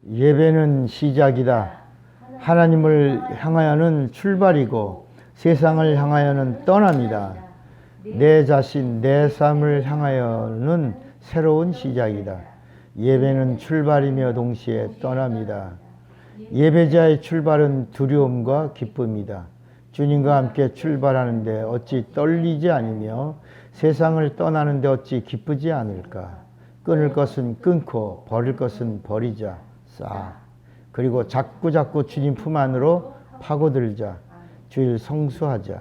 예배는 시작이다. 하나님을 향하여는 출발이고 세상을 향하여는 떠납니다. 내 자신, 내 삶을 향하여는 새로운 시작이다. 예배는 출발이며 동시에 떠납니다. 예배자의 출발은 두려움과 기쁨이다. 주님과 함께 출발하는데 어찌 떨리지 않으며 세상을 떠나는데 어찌 기쁘지 않을까. 끊을 것은 끊고 버릴 것은 버리자. 그리고 자꾸 주님 품 안으로 파고들자. 주일 성수하자.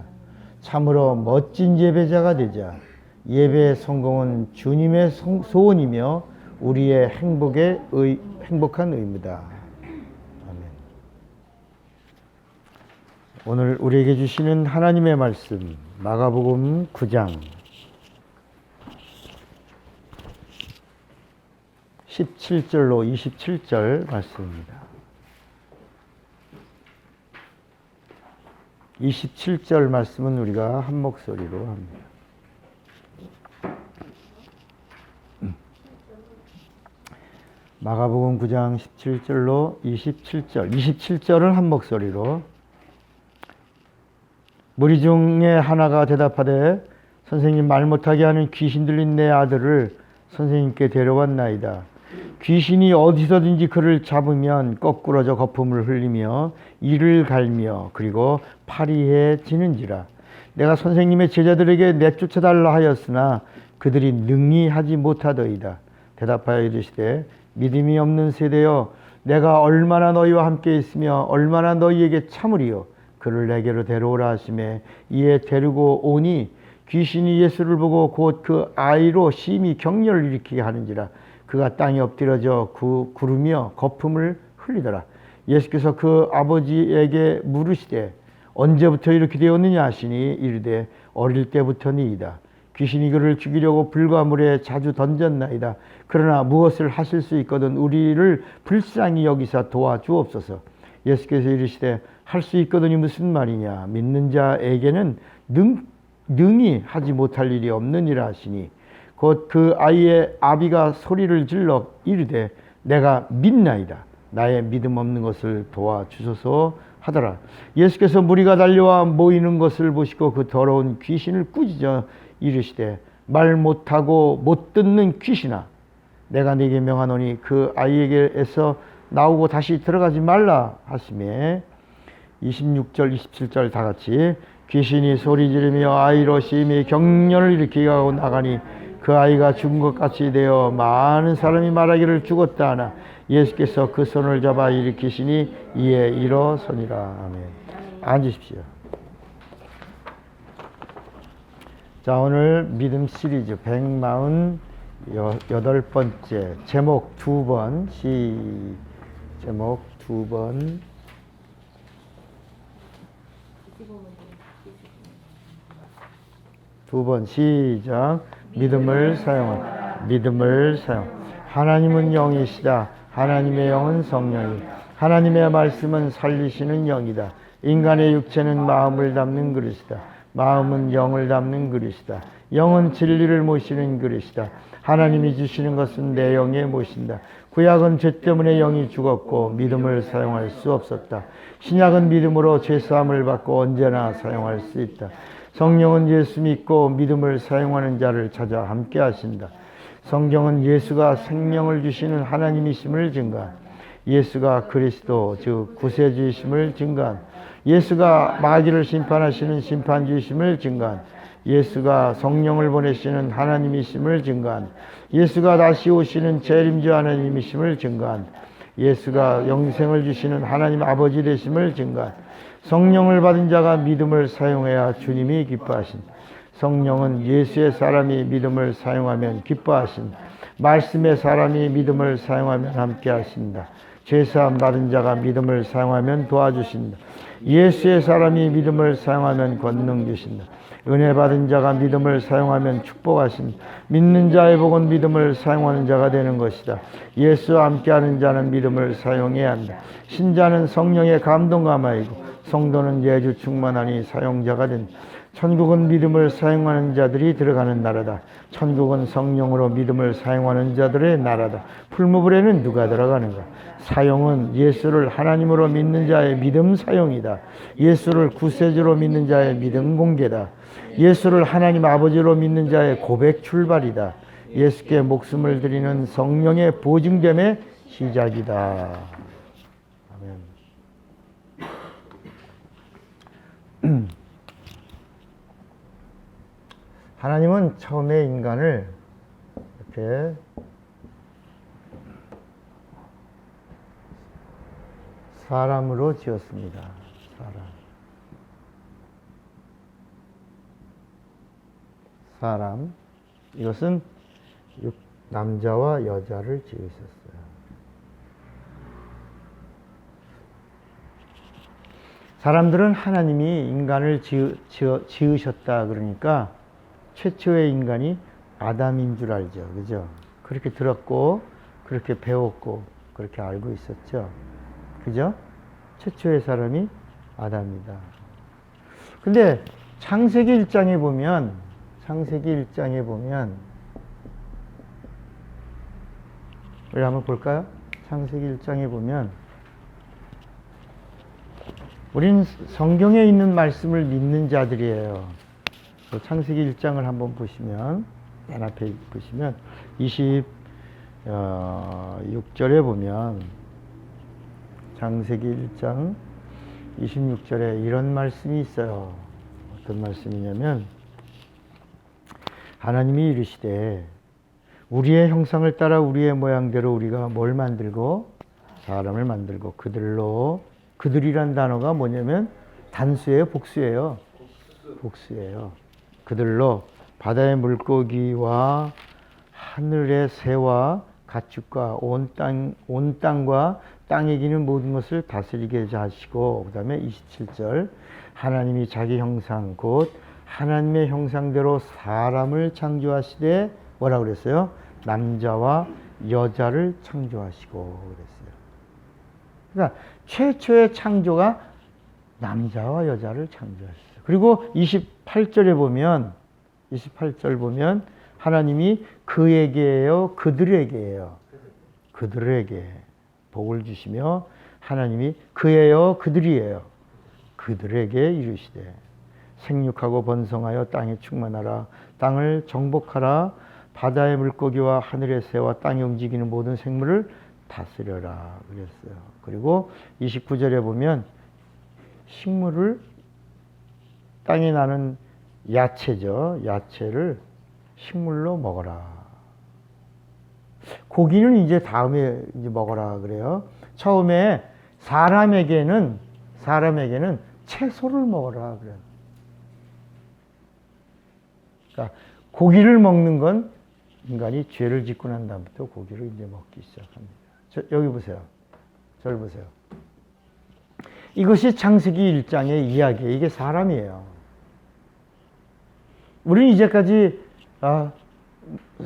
참으로 멋진 예배자가 되자. 예배의 성공은 주님의 소원이며 우리의 행복한 의무다. 아멘. 오늘 우리에게 주시는 하나님의 말씀, 마가복음 9장 17절로 27절 말씀입니다. 27절 말씀은 우리가 한 목소리로 합니다. 마가복음 9장 17절로 27절, 27절은 한 목소리로. 무리 중에 하나가 대답하되 선생님, 말 못하게 하는 귀신 들린 내 아들을 선생님께 데려왔나이다. 귀신이 어디서든지 그를 잡으면 거꾸러져 거품을 흘리며 이를 갈며 그리고 파리해지는지라. 내가 선생님의 제자들에게 내쫓아달라 하였으나 그들이 능히 하지 못하더이다. 대답하여 이르시되 믿음이 없는 세대여, 내가 얼마나 너희와 함께 있으며 얼마나 너희에게 참으리요. 그를 내게로 데려오라 하시매 이에 데리고 오니 귀신이 예수를 보고 곧 그 아이로 심히 격려를 일으키게 하는지라. 그가 땅에 엎드려져 구르며 거품을 흘리더라. 예수께서 그 아버지에게 물으시되 언제부터 이렇게 되었느냐 하시니 이르되 어릴 때부터니이다. 귀신이 그를 죽이려고 불과 물에 자주 던졌나이다. 그러나 무엇을 하실 수 있거든 우리를 불쌍히 여기사 도와주옵소서. 예수께서 이르시되 할 수 있거든이 무슨 말이냐. 믿는 자에게는 능히 하지 못할 일이 없느니라 하시니 곧 그 아이의 아비가 소리를 질러 이르되 내가 믿나이다. 나의 믿음 없는 것을 도와주소서 하더라. 예수께서 무리가 달려와 모이는 것을 보시고 그 더러운 귀신을 꾸짖어 이르시되 말 못하고 못 듣는 귀신아, 내가 네게 명하노니 그 아이에게서 나오고 다시 들어가지 말라 하시매 26절 27절 다 같이 귀신이 소리 지르며 아이로 심히 격려를 일으키게 하고 나가니 그 아이가 죽은 것 같이 되어 많은 사람이 말하기를 죽었다 하나 예수께서 그 손을 잡아 일으키시니 이에 일어서니라. 아멘. 앉으십시오. 자, 오늘 믿음 시리즈 148번째 제목 2번 제목 2번 시작. 믿음을 사용. 하나님은 영이시다. 하나님의 영은 성령이. 하나님의 말씀은 살리시는 영이다. 인간의 육체는 마음을 담는 그릇이다. 마음은 영을 담는 그릇이다. 영은 진리를 모시는 그릇이다. 하나님이 주시는 것은 내 영에 모신다. 구약은 죄 때문에 영이 죽었고 믿음을 사용할 수 없었다. 신약은 믿음으로 죄사함을 받고 언제나 사용할 수 있다. 성령은 예수 믿고 믿음을 사용하는 자를 찾아 함께 하신다. 성경은 예수가 생명을 주시는 하나님이심을 증거한, 예수가 그리스도 즉 구세주이심을 증거한, 예수가 마귀를 심판하시는 심판주이심을 증거한, 예수가 성령을 보내시는 하나님이심을 증거한, 예수가 다시 오시는 재림주 하나님이심을 증거한, 예수가 영생을 주시는 하나님 아버지 되심을 증거한, 성령을 받은 자가 믿음을 사용해야 주님이 기뻐하신다. 성령은 예수의 사람이 믿음을 사용하면 기뻐하신다. 말씀의 사람이 믿음을 사용하면 함께 하신다. 죄사함 받은 자가 믿음을 사용하면 도와주신다. 예수의 사람이 믿음을 사용하면 권능 주신다. 은혜 받은 자가 믿음을 사용하면 축복하신다. 믿는 자의 복은 믿음을 사용하는 자가 되는 것이다. 예수와 함께하는 자는 믿음을 사용해야 한다. 신자는 성령의 감동감화이고 성도는 예주 충만하니 사용자가 된다. 천국은 믿음을 사용하는 자들이 들어가는 나라다. 천국은 성령으로 믿음을 사용하는 자들의 나라다. 풀무불에는 누가 들어가는가? 사용은 예수를 하나님으로 믿는 자의 믿음 사용이다. 예수를 구세주로 믿는 자의 믿음 공개다. 예수를 하나님 아버지로 믿는 자의 고백 출발이다. 예수께 목숨을 드리는 성령의 보증됨의 시작이다. 아멘. 하나님은 처음에 인간을 이렇게 사람으로 지었습니다. 사람. 이것은 남자와 여자를 지으셨어요. 사람들은 하나님이 인간을 지으셨다 그러니까 최초의 인간이 아담인 줄 알죠. 그죠? 그렇게 들었고, 그렇게 배웠고, 그렇게 알고 있었죠. 그죠? 최초의 사람이 아담이다. 근데 창세기 1장에 보면, 우리 한번 볼까요? 창세기 1장에 보면, 우린 성경에 있는 말씀을 믿는 자들이에요. 창세기 1장을 한번 보시면, 맨 앞에 보시면 26절에 보면 창세기 1장 26절에 이런 말씀이 있어요. 어떤 말씀이냐면 하나님이 이르시되 우리의 형상을 따라 우리의 모양대로 우리가 뭘 만들고 사람을 만들고 그들이란 단어가 뭐냐면 단수예요, 복수예요? 복수예요. 그들로 바다의 물고기와 하늘의 새와 가축과 온 땅과 땅에 기는 모든 것을 다스리게 하시고, 그 다음에 27절 하나님이 자기 형상 곧 하나님의 형상대로 사람을 창조하시되 뭐라고 그랬어요? 남자와 여자를 창조하시고 그랬어요. 그러니까 최초의 창조가 남자와 여자를 창조하셨어요. 그리고 28절 보면 하나님이 그에게요, 그들에게 복을 주시며 하나님이 그예요, 그들이에요. 그들에게 이르시되 생육하고 번성하여 땅에 충만하라. 땅을 정복하라. 바다의 물고기와 하늘의 새와 땅에 움직이는 모든 생물을 다스려라 그랬어요. 그리고 29절에 보면 식물을 땅에 나는 야채죠. 야채를 식물로 먹어라. 고기는 이제 다음에 이제 먹어라 그래요. 처음에 사람에게는 채소를 먹어라 그래요. 그러니까 고기를 먹는 건 인간이 죄를 짓고 난 다음부터 고기를 이제 먹기 시작합니다. 여기 보세요. 저를 보세요. 이것이 창세기 1장의 이야기예요. 이게 사람이에요. 우리는 이제까지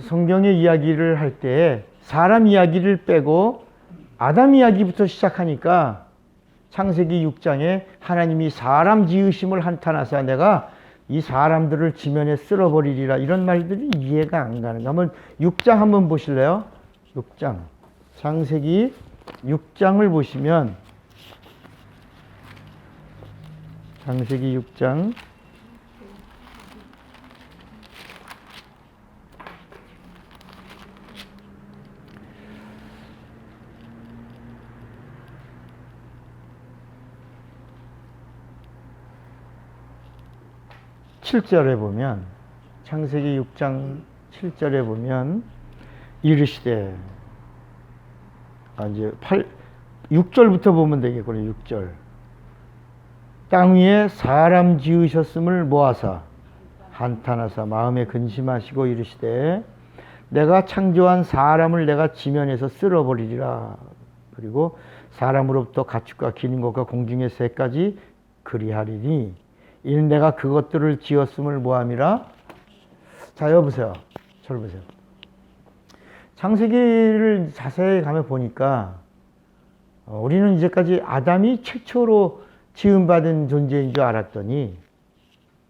성경의 이야기를 할 때 사람 이야기를 빼고 아담 이야기부터 시작하니까 창세기 6장에 하나님이 사람 지으심을 한탄하사 내가 이 사람들을 지면에 쓸어버리리라 이런 말들이 이해가 안 가는 거예요. 한번 6장 한번 보실래요? 6장. 창세기 6장을 보시면 창세기 6장 7절에 보면 창세기 6장 7절에 보면 이르시되 이제 6절부터 보면 되겠군요. 6절. 땅 위에 사람 지으셨음을 모아사 한탄하사 마음에 근심하시고 이르시되 내가 창조한 사람을 내가 지면에서 쓸어버리리라. 그리고 사람으로부터 가축과 기는 것과 공중의 새까지 그리하리니 이는 내가 그것들을 지었음을 모함이라. 자, 여보세요. 저를 보세요. 창세기를 자세히 가면 보니까 우리는 이제까지 아담이 최초로 지음받은 존재인 줄 알았더니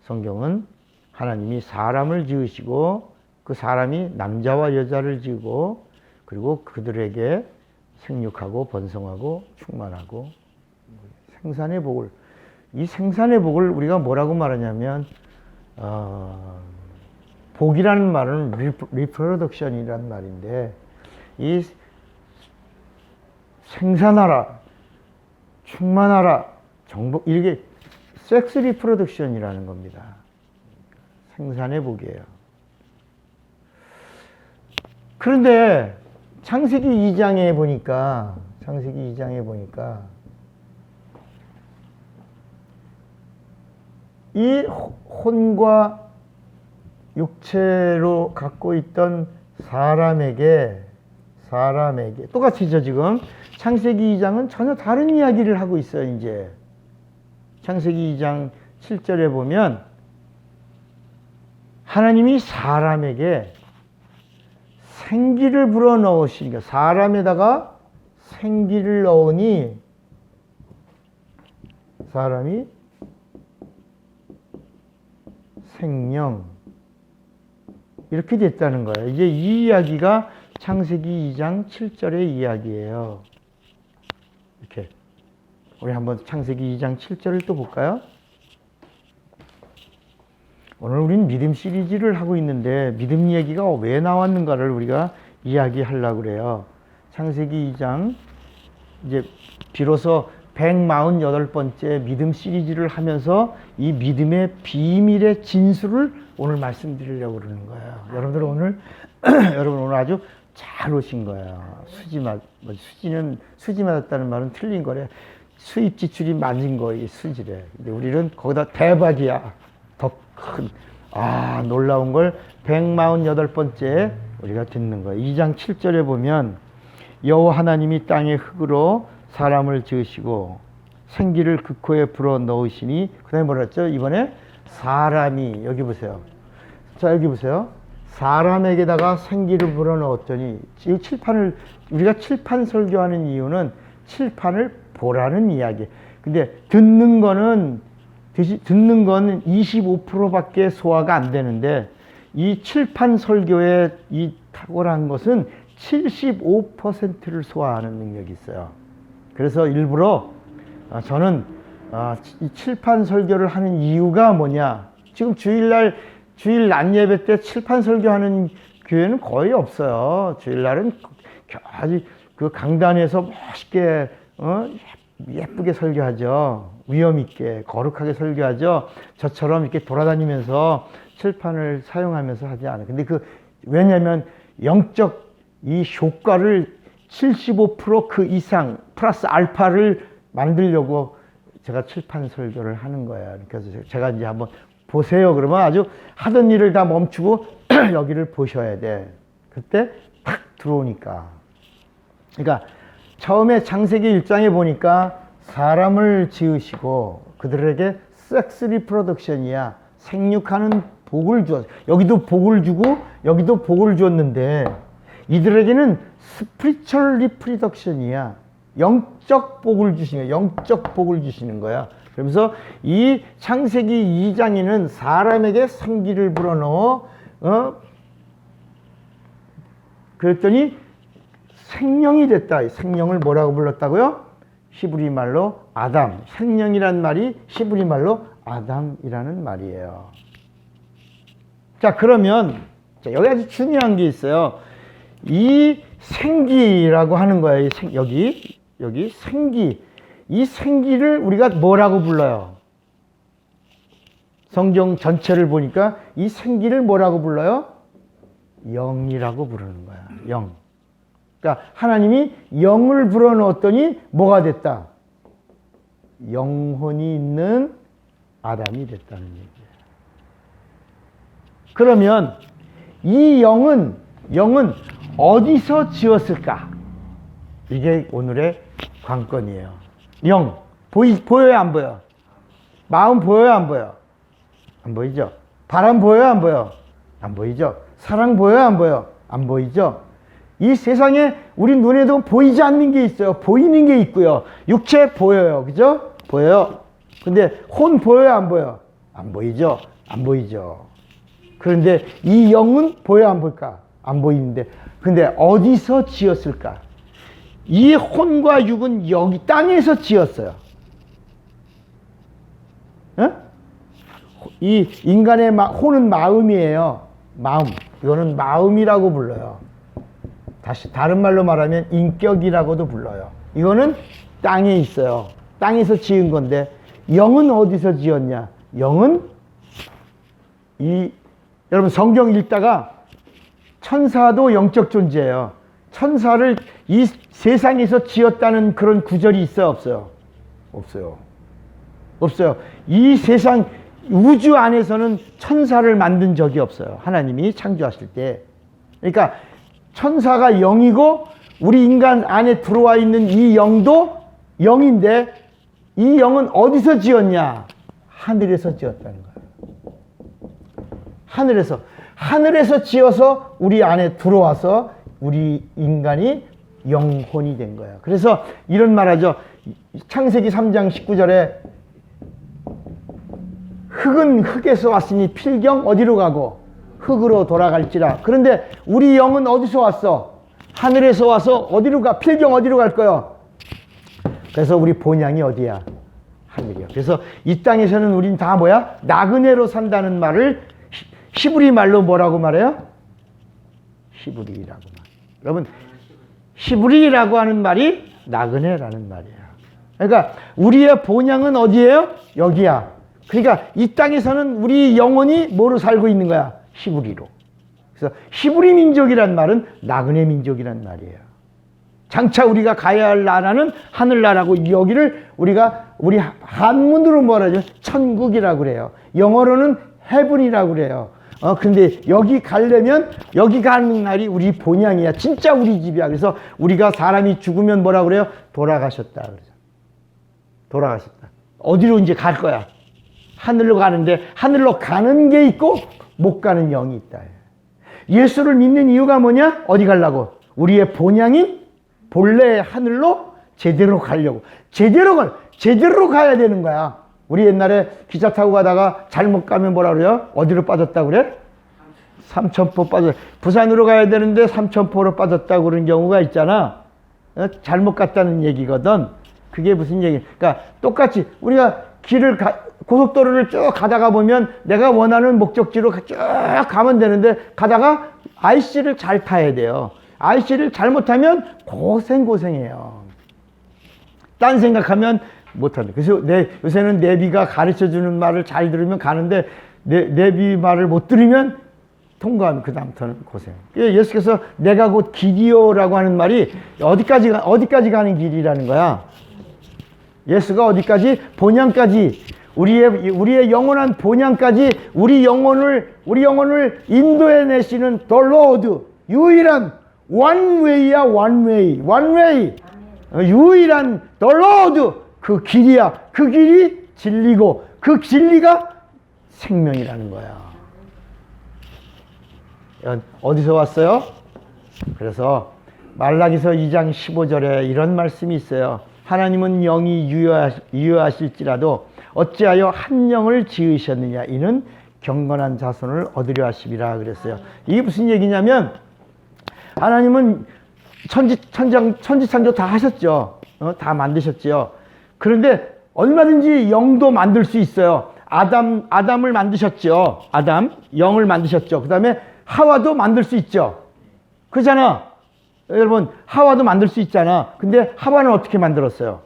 성경은 하나님이 사람을 지으시고 그 사람이 남자와 여자를 지으고 그리고 그들에게 생육하고 번성하고 충만하고 생산의 복을, 이 생산의 복을 우리가 뭐라고 말하냐면 복이라는 말은 리프로덕션이라는 말인데, 이 생산하라, 충만하라, 정복, 이게 섹스 리프로덕션이라는 겁니다. 생산의 복이에요. 그런데 창세기 2장에 보니까 이 혼과 육체로 갖고 있던 사람에게 똑같이죠. 지금 창세기 2장은 전혀 다른 이야기를 하고 있어요. 이제 창세기 2장 7절에 보면 하나님이 사람에게 생기를 불어넣으시니까, 사람에다가 생기를 넣으니 사람이 생명, 이렇게 됐다는 거예요. 이제 이 이야기가 창세기 2장 7절의 이야기예요. 이렇게 우리 한번 창세기 2장 7절을 또 볼까요? 오늘 우린 믿음 시리즈를 하고 있는데 믿음 얘기가 왜 나왔는가를 우리가 이야기하려고 그래요. 창세기 2장, 이제 비로소 148번째 믿음 시리즈를 하면서 이 믿음의 비밀의 진수를 오늘 말씀드리려고 그러는 거예요. 여러분 오늘 아주 잘 오신 거예요. 수지 맞았다는 말은 틀린 거래. 수입 지출이 맞은 거예요. 수지래. 근데 우리는 거기다 대박이야. 더 큰, 놀라운 걸 148번째 우리가 듣는 거예요. 2장 7절에 보면 여호와 하나님이 땅의 흙으로 사람을 지으시고 생기를 그 코에 불어 넣으시니, 그 다음에 뭐라 했죠? 이번에 사람이, 여기 보세요. 자, 여기 보세요. 사람에게다가 생기를 불어 넣었더니, 이 칠판을, 우리가 칠판 설교하는 이유는 칠판을 보라는 이야기. 근데 듣는 건 25%밖에 소화가 안 되는데, 이 칠판 설교의 이 탁월한 것은 75%를 소화하는 능력이 있어요. 그래서 일부러 저는 이 칠판 설교를 하는 이유가 뭐냐, 지금 주일 낮 예배 때 칠판 설교하는 교회는 거의 없어요. 주일날은 아주 그 강단에서 멋있게 예쁘게 설교하죠. 위엄 있게 거룩하게 설교하죠. 저처럼 이렇게 돌아다니면서 칠판을 사용하면서 하지 않아요. 근데 왜냐면 영적 이 효과를 75% 이상 플러스 알파를 만들려고 제가 칠판 설교를 하는 거예요. 그래서 제가 이제 한번 보세요. 그러면 아주 하던 일을 다 멈추고 여기를 보셔야 돼. 그때 탁 들어오니까. 그러니까 처음에 창세기 1장에 보니까 사람을 지으시고 그들에게 섹스 리프로덕션이야, 생육하는 복을 주었어. 여기도 복을 주고 여기도 복을 줬는데 이들에게는 스피리추얼 리프로덕션이야, 영적 복을 주시는 거야. 영적 복을 주시는 거야. 그러면서 이 창세기 2장에는 사람에게 생기를 불어넣어 그랬더니 생명이 됐다. 생명을 뭐라고 불렀다고요? 히브리 말로 아담. 생명이란 말이 히브리 말로 아담이라는 말이에요. 자, 그러면 여기 아주 중요한 게 있어요. 이 생기라고 하는 거예요. 여기 생기. 이 생기를 우리가 뭐라고 불러요? 성경 전체를 보니까 이 생기를 뭐라고 불러요? 영이라고 부르는 거야. 영. 그러니까 하나님이 영을 불어넣었더니 뭐가 됐다? 영혼이 있는 아담이 됐다는 얘기예요. 그러면 이 영은 어디서 지었을까? 이게 오늘의 관건이에요. 영 보여요, 안 보여? 마음 보여요, 안 보여? 안 보이죠? 바람 보여요, 안 보여? 안 보이죠? 사랑 보여요, 안 보여? 안 보이죠? 이 세상에 우리 눈에도 보이지 않는 게 있어요. 보이는 게 있고요. 육체 보여요. 그죠? 보여요. 근데 혼 보여요, 안 보여? 안 보이죠? 안 보이죠. 그런데 이 영은 보여 안 보일까? 안 보이는데 근데 어디서 지었을까? 이 혼과 육은 여기 땅에서 지었어요. 어? 이 인간의 혼은 마음이에요. 마음. 이거는 마음이라고 불러요. 다시 다른 말로 말하면 인격이라고도 불러요. 이거는 땅에 있어요. 땅에서 지은 건데 영은 어디서 지었냐? 영은 여러분 성경 읽다가 천사도 영적 존재예요. 천사를 이 세상에서 지었다는 그런 구절이 있어요, 없어요? 없어요. 없어요. 이 세상 우주 안에서는 천사를 만든 적이 없어요. 하나님이 창조하실 때. 그러니까 천사가 영이고 우리 인간 안에 들어와 있는 이 영도 영인데 이 영은 어디서 지었냐? 하늘에서 지었다는 거예요. 하늘에서 지어서 우리 안에 들어와서 우리 인간이 영혼이 된 거예요. 그래서 이런 말하죠. 창세기 3장 19절에 흙은 흙에서 왔으니 필경 어디로 가고 흙으로 돌아갈지라. 그런데 우리 영은 어디서 왔어? 하늘에서 와서 어디로 가? 필경 어디로 갈 거요? 그래서 우리 본향이 어디야? 하늘이야. 그래서 이 땅에서는 우린 다 뭐야? 나그네로 산다는 말을 히브리 말로 뭐라고 말해요? 히브리라고 말. 여러분 히브리라고 하는 말이 나그네라는 말이에요. 그러니까 우리의 본향은 어디예요? 여기야. 그러니까 이 땅에서는 우리 영혼이 뭐로 살고 있는 거야? 히브리로. 그래서 히브리 민족이란 말은 나그네 민족이란 말이에요. 장차 우리가 가야 할 나라는 하늘나라고 여기를 우리 한문으로 뭐라 하죠? 천국이라고 그래요. 영어로는 헤븐이라고 그래요. 근데 여기 가려면 여기 가는 날이 우리 본향이야. 진짜 우리 집이야. 그래서 우리가 사람이 죽으면 뭐라고 그래요? 돌아가셨다. 그러죠. 돌아가셨다. 어디로 이제 갈 거야? 하늘로 가는데 하늘로 가는 게 있고 못 가는 영이 있다. 예수를 믿는 이유가 뭐냐? 어디 가려고? 우리의 본향인 본래 하늘로 제대로 가려고. 제대로 가야 되는 거야. 우리 옛날에 기차 타고 가다가 잘못 가면 뭐라 그래요? 어디로 빠졌다고 그래? 삼천포 부산으로 가야 되는데 삼천포로 빠졌다고 그런 경우가 있잖아. 잘못 갔다는 얘기거든. 그게 무슨 얘기? 그러니까 똑같이 우리가 고속도로를 쭉 가다가 보면 내가 원하는 목적지로 쭉 가면 되는데 가다가 IC를 잘 타야 돼요. IC를 잘못하면 고생해요. 딴 생각하면 못한다. 그래서 요새는 내비가 가르쳐주는 말을 잘 들으면 가는데 내비 말을 못 들으면 통과하면 그 다음부터는 고생. 예수께서 내가 곧 길이요라고 하는 말이 어디까지 가는 길이라는 거야. 예수가 어디까지? 본향까지. 우리의 영원한 본향까지 우리 영혼을 인도해 내시는 the Lord. 유일한 one way야, one way. 유일한 the Lord. 그 길이야. 그 길이 진리고 그 진리가 생명이라는 거야. 어디서 왔어요? 그래서 말라기서 2장 15절에 이런 말씀이 있어요. 하나님은 영이 유효하실지라도 어찌하여 한 영을 지으셨느냐. 이는 경건한 자손을 얻으려 하심이라 그랬어요. 이게 무슨 얘기냐면 하나님은 천지창조 다 하셨죠. 다 만드셨죠. 그런데 얼마든지 영도 만들 수 있어요. 아담을 만드셨죠. 영을 만드셨죠. 그 다음에 하와도 만들 수 있죠. 그렇잖아. 여러분 하와도 만들 수 있잖아. 근데 하와는 어떻게 만들었어요?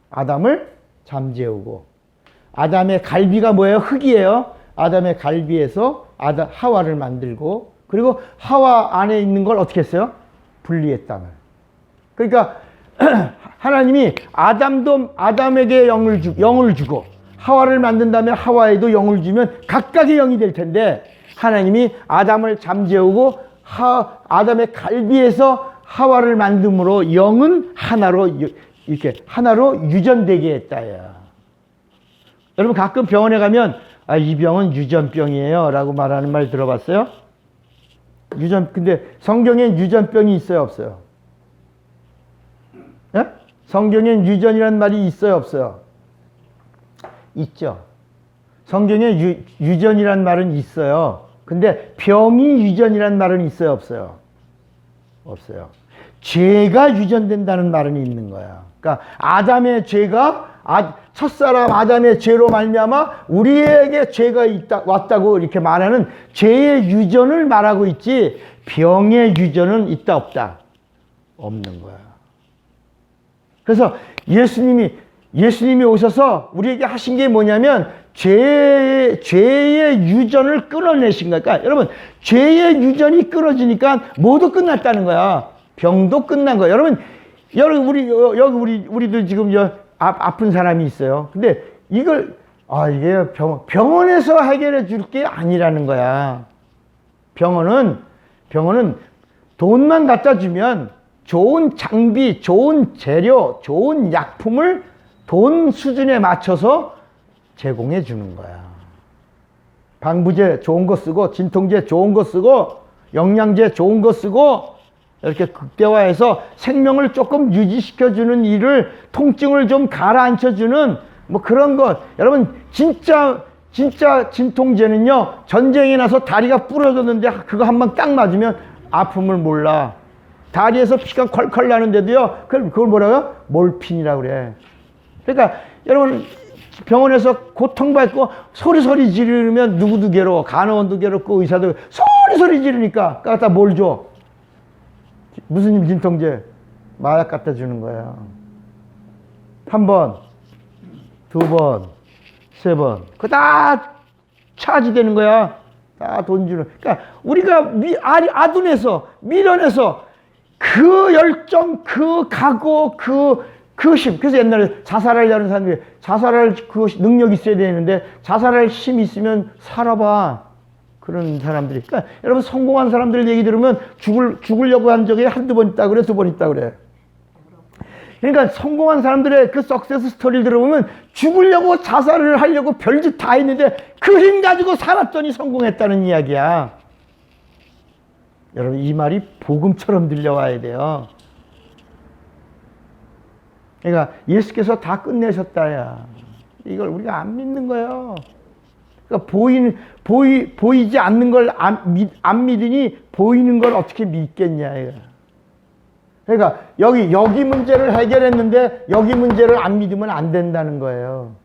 아담을 잠재우고. 아담의 갈비가 뭐예요? 흙이에요. 아담의 갈비에서 하와를 만들고 그리고 하와 안에 있는 걸 어떻게 했어요? 분리했다는. 그러니까 하나님이 아담에게 영을 주고 하와를 만든 다음에 하와에도 영을 주면 각각의 영이 될 텐데 하나님이 아담을 잠재우고 아담의 갈비에서 하와를 만듦으로 영은 하나로 유전되게 했다야. 여러분 가끔 병원에 가면 이 병은 유전병이에요 라고 말하는 말 들어봤어요? 근데 성경엔 유전병이 있어요, 없어요? 예? 성경엔 유전이라는 말이 있어요, 없어요? 있죠. 성경에 유전이란 말은 있어요. 근데 병이 유전이란 말은 있어요, 없어요? 없어요. 죄가 유전된다는 말은 있는 거야. 그러니까 아담의 죄가 첫사람 아담의 죄로 말미암아 우리에게 죄가 왔다고 이렇게 말하는 죄의 유전을 말하고 있지, 병의 유전은 있다 없다? 없는 거야. 그래서 예수님이 오셔서 우리에게 하신 게 뭐냐면 죄의 유전을 끊어내신 거야. 그러니까 여러분, 죄의 유전이 끊어지니까 모두 끝났다는 거야. 병도 끝난 거야. 여러분 우리도 지금 아픈 사람이 있어요. 근데 이게 병원에서 해결해 줄 게 아니라는 거야. 병원은 돈만 갖다 주면 좋은 장비, 좋은 재료, 좋은 약품을 돈 수준에 맞춰서 제공해 주는 거야. 방부제 좋은 거 쓰고, 진통제 좋은 거 쓰고, 영양제 좋은 거 쓰고, 이렇게 극대화해서 생명을 조금 유지시켜주는 일을, 통증을 좀 가라앉혀주는 뭐 그런 것. 여러분, 진짜 진통제는요, 전쟁에 나서 다리가 부러졌는데 그거 한 방 딱 맞으면 아픔을 몰라. 다리에서 피가 컬컬 나는데도요, 그걸 뭐라고요? 몰핀이라고 그래. 그러니까 여러분, 병원에서 고통받고 소리 지르면 누구도 괴로워. 간호원도 괴롭고 의사도 소리 지르니까 갖다 뭘 줘? 무슨 진통제? 마약 갖다 주는 거야. 한 번, 두 번, 세 번. 그거 다 차지되는 거야. 다 돈 주는. 그러니까 우리가 아둔해서, 미련해서 그 열정, 그 각오, 그 힘. 그래서 옛날에 자살하려는 사람들이 자살할 그 능력이 있어야 되는데 자살할 힘이 있으면 살아봐. 그런 사람들이. 그러니까 여러분, 성공한 사람들 얘기 들으면 죽으려고 한 적이 한두 번 있다 그래, 두 번 있다 그래. 그러니까 성공한 사람들의 그 석세스 스토리를 들어보면 죽으려고 자살을 하려고 별짓 다 했는데 그 힘 가지고 살았더니 성공했다는 이야기야. 여러분, 이 말이 복음처럼 들려와야 돼요. 그러니까 예수께서 다 끝내셨다야. 이걸 우리가 안 믿는 거예요. 그러니까 보이지 않는 걸 안 믿으니 보이는 걸 어떻게 믿겠냐. 그러니까 여기 문제를 해결했는데 여기 문제를 안 믿으면 안 된다는 거예요.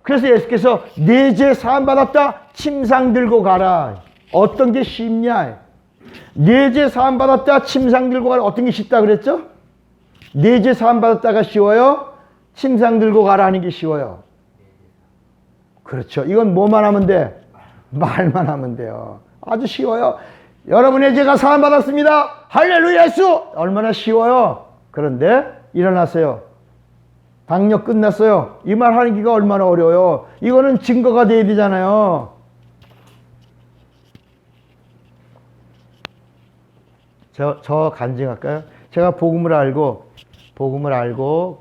그래서 예수께서 내 죄 사함 받았다, 침상 들고 가라. 어떤 게 쉽냐? 내 죄 사함 받았다, 침상 들고 가라. 어떤 게 쉽다 그랬죠? 내 죄 사함 받았다가 쉬워요? 침상 들고 가라는 게 쉬워요. 그렇죠. 이건 뭐만 하면 돼? 말만 하면 돼요. 아주 쉬워요. 여러분의 죄가 사함 받았습니다. 할렐루야 예수! 얼마나 쉬워요. 그런데 일어나세요. 당력 끝났어요. 이 말 하는 게 얼마나 어려워요. 이거는 증거가 돼야 되잖아요. 저 간증할까요? 제가 복음을 알고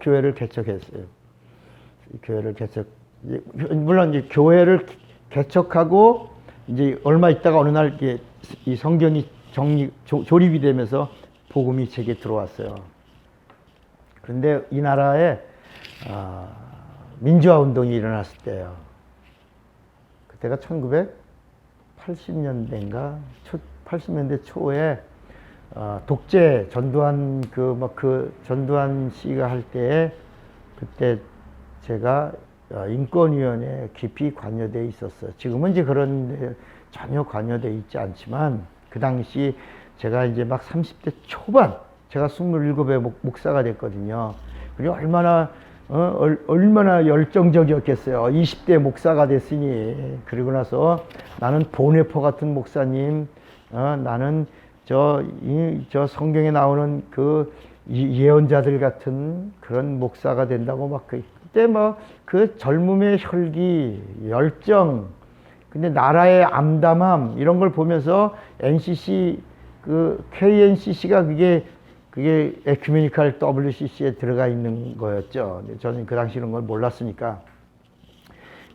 교회를 개척했어요. 물론 이제 교회를 개척하고 이제 얼마 있다가 어느 날 이 성경이 조립이 되면서 복음이 제게 들어왔어요. 그런데 이 나라에 민주화 운동이 일어났을 때예요. 그때가 1980년대인가 80년대 초에 독재 전두환 전두환 씨가 할 때에 그때 제가 인권위원회에 깊이 관여되어 있었어요. 지금은 이제 그런 데 전혀 관여되어 있지 않지만 그 당시 제가 이제 막 30대 초반, 제가 27에 목사가 됐거든요. 그리고 얼마나 열정적이었겠어요. 20대 목사가 됐으니. 그리고 나서 나는 보네포 같은 목사님, 나는 저 성경에 나오는 그 예언자들 같은 그런 목사가 된다고 막 그때 그 젊음의 혈기, 열정, 근데 나라의 암담함 이런 걸 보면서 NCC KNCC가 그게 에큐메니컬 WCC에 들어가 있는 거였죠. 저는 그 당시 이런 걸 몰랐으니까.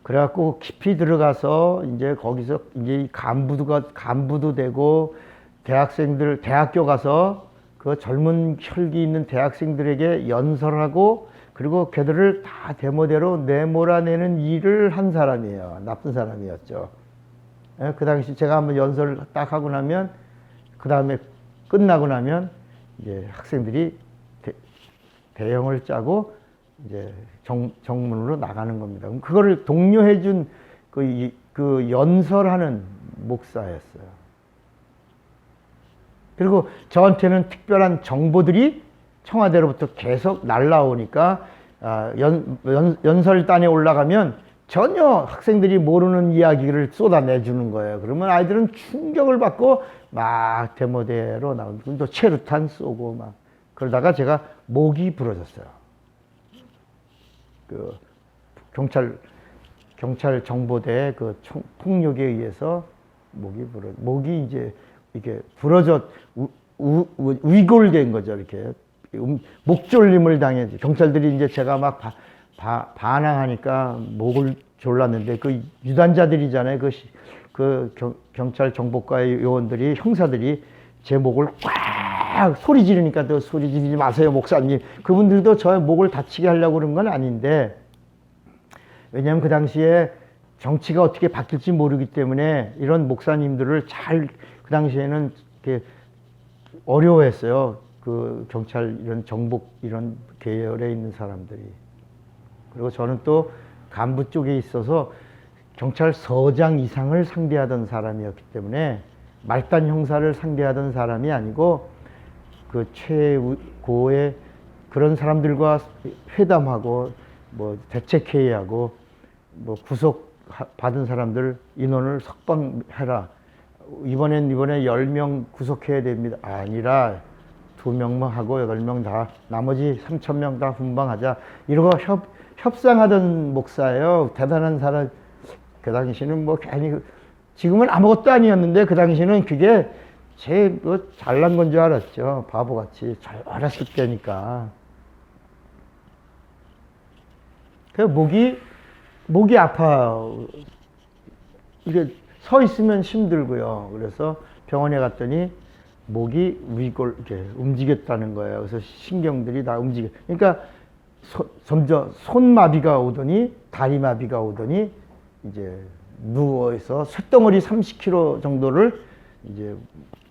그래갖고 깊이 들어가서 이제 거기서 이제 간부도 되고 대학교 가서 그 젊은 혈기 있는 대학생들에게 연설하고 그리고 걔들을 다 대모대로 내몰아내는 일을 한 사람이에요. 나쁜 사람이었죠. 예, 그 당시 제가 한번 연설을 딱 하고 나면, 그 다음에 끝나고 나면 이제 학생들이 대형을 짜고 이제 정문으로 나가는 겁니다. 그럼 그거를 독려해준 그 연설하는 목사였어요. 그리고 저한테는 특별한 정보들이 청와대로부터 계속 날라오니까 연설단에 올라가면 전혀 학생들이 모르는 이야기를 쏟아내주는 거예요. 그러면 아이들은 충격을 받고 막 대모대로 나오고 또 체류탄 쏘고 막 그러다가 제가 목이 부러졌어요. 그 경찰 정보대 그 폭력에 의해서 목이 이제 이게 부러져 위골된 거죠. 이렇게 목졸림을 당했죠. 경찰들이 이제 제가 막 반항하니까 목을 졸랐는데 그 유단자들이잖아요. 그 경찰 정보과의 요원들이 형사들이 제 목을 꽉 소리 지르니까 또 소리 지르지 마세요 목사님. 그분들도 저의 목을 다치게 하려고 그런 건 아닌데, 왜냐하면 그 당시에 정치가 어떻게 바뀔지 모르기 때문에 이런 목사님들을 그 당시에는 이렇게 어려워했어요. 그 경찰 이런 정복 이런 계열에 있는 사람들이. 그리고 저는 또 간부 쪽에 있어서 경찰서장 이상을 상대하던 사람이었기 때문에 말단 형사를 상대하던 사람이 아니고 그 최고의 그런 사람들과 회담하고 뭐 대책회의하고 뭐 구속 받은 사람들 인원을 석방해라. 이번에 10명 구속해야 됩니다. 아니라 2명만 하고 8명 다 나머지 3,000명 다 훈방하자. 이러고 협상하던 목사예요. 대단한 사람. 그 당시는 뭐 괜히 지금은 아무것도 아니었는데 그 당시는 그게 뭐 잘난 건 줄 알았죠. 바보같이 잘 어렸을 때니까. 그 목이 아파요. 이게 서 있으면 힘들고요. 그래서 병원에 갔더니 목이 이렇게 움직였다는 거예요. 그래서 신경들이 다 움직여. 그러니까 점점 손마비가 오더니 다리마비가 오더니 이제 누워서 쇳덩어리 30kg 정도를 이제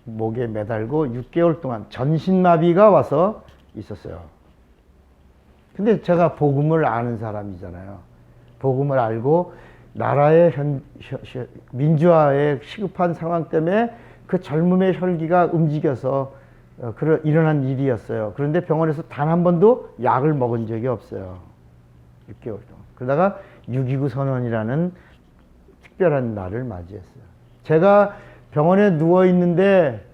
목에 매달고 6개월 동안 전신마비가 와서 있었어요. 근데 제가 복음을 아는 사람이잖아요. 복음을 알고 나라의 민주화에 시급한 상황 때문에 그 젊음의 혈기가 움직여서 일어난 일이었어요. 그런데 병원에서 단 한 번도 약을 먹은 적이 없어요. 6개월 동안. 그러다가 6.29 선언이라는 특별한 날을 맞이했어요. 제가 병원에 누워 있는데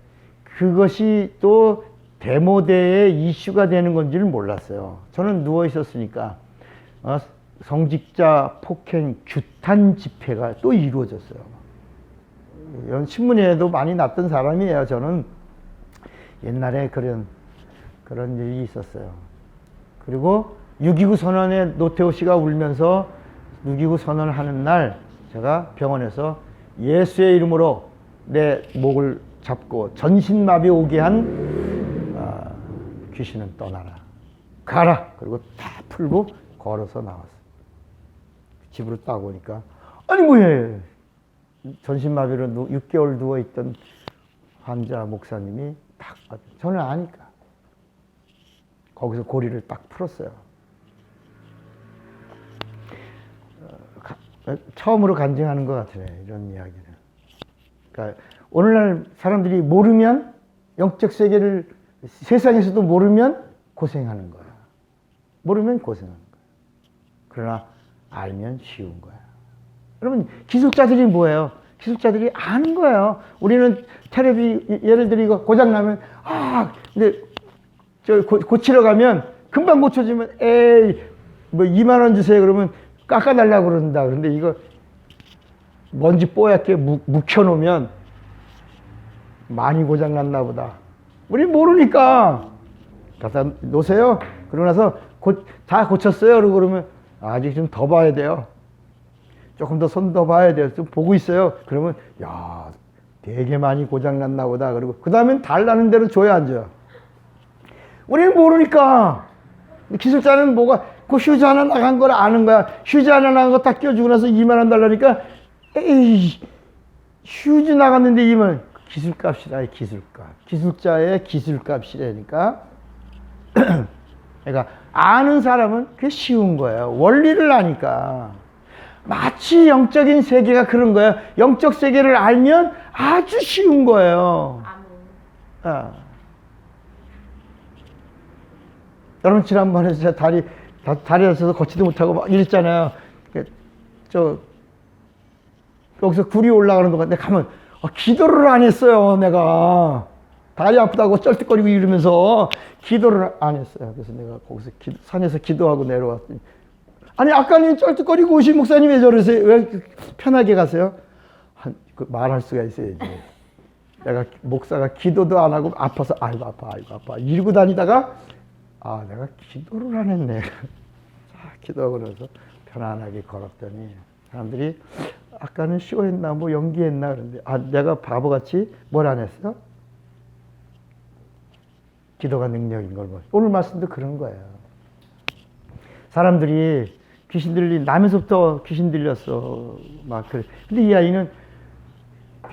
그것이 또 데모대의 이슈가 되는 건지를 몰랐어요. 저는 누워 있었으니까 성직자 폭행 규탄 집회가 또 이루어졌어요. 이런 신문에도 많이 났던 사람이에요. 저는 옛날에 그런 일이 있었어요. 그리고 6.29 선언에 노태우 씨가 울면서 6.29 선언을 하는 날 제가 병원에서 예수의 이름으로 내 목을 잡고 전신마비 오게 한 귀신은 떠나라. 가라. 그리고 다 풀고 걸어서 나왔어. 집으로 딱 오니까 아니 뭐야. 전신마비로 6개월 누워있던 환자 목사님이 딱 저는 아니까 거기서 고리를 딱 풀었어요. 처음으로 간증하는 것 같아요. 이런 이야기를. 그러니까 오늘날 사람들이 모르면 영적 세계를 세상에서도 모르면 고생하는 거야. 모르면 고생하는 거야. 그러나 알면 쉬운 거야. 여러분 기술자들이 뭐예요? 기술자들이 아는 거예요. 우리는 텔레비 예를 들어 이거 고장나면 근데 저 고치러 가면 금방 고쳐지면 에이 뭐 2만 원 주세요 그러면 깎아달라고 그런다. 그런데 이거 먼지 뽀얗게 묵혀놓으면 많이 고장났나 보다. 우리 모르니까 갖다 놓으세요. 그러고 나서 다 고쳤어요. 그러고 그러면 아직 좀 더 봐야 돼요. 조금 더 손 더 봐야 돼요. 좀 보고 있어요. 그러면 야 되게 많이 고장났나 보다. 그리고 그 다음엔 달라는 대로 줘야 안 줘요. 우리는 모르니까. 기술자는 뭐가 그 휴지 하나 나간 걸 아는 거야. 휴지 하나 나간 거 딱 껴주고 나서 2만 원 달라니까 에이 휴지 나갔는데 2만 원. 기술값이라 기술값. 기술자의 기술값이라니까. 그러니까 아는 사람은 그게 쉬운 거예요. 원리를 아니까. 마치 영적인 세계가 그런 거예요. 영적 세계를 알면 아주 쉬운 거예요. 아. 여러분 지난번에 제가 다리에 있어서 걷지도 못하고 막 이랬잖아요. 여기서 굴이 올라가는 동안 내가 가면 기도를 안 했어요. 내가 다리 아프다고 쩔뚝거리고 이러면서 기도를 안 했어요. 그래서 내가 거기서 산에서 기도하고 내려왔더니 아니 아까는 쩔뚝거리고 오신 목사님 왜 저러세요? 왜 편하게 가세요? 말할 수가 있어야지. 내가 목사가 기도도 안 하고 아파서 아이고 아파 이러고 다니다가 내가 기도를 안 했네. 기도하고 나서 편안하게 걸었더니 사람들이 아까는 쇼했나 뭐 연기했나 그런데 내가 바보같이 뭘 안 했어? 기도가 능력인 걸 봐. 오늘 말씀도 그런 거예요. 사람들이 귀신 들린 나면서부터 귀신 들렸어 막 그래. 근데 이 아이는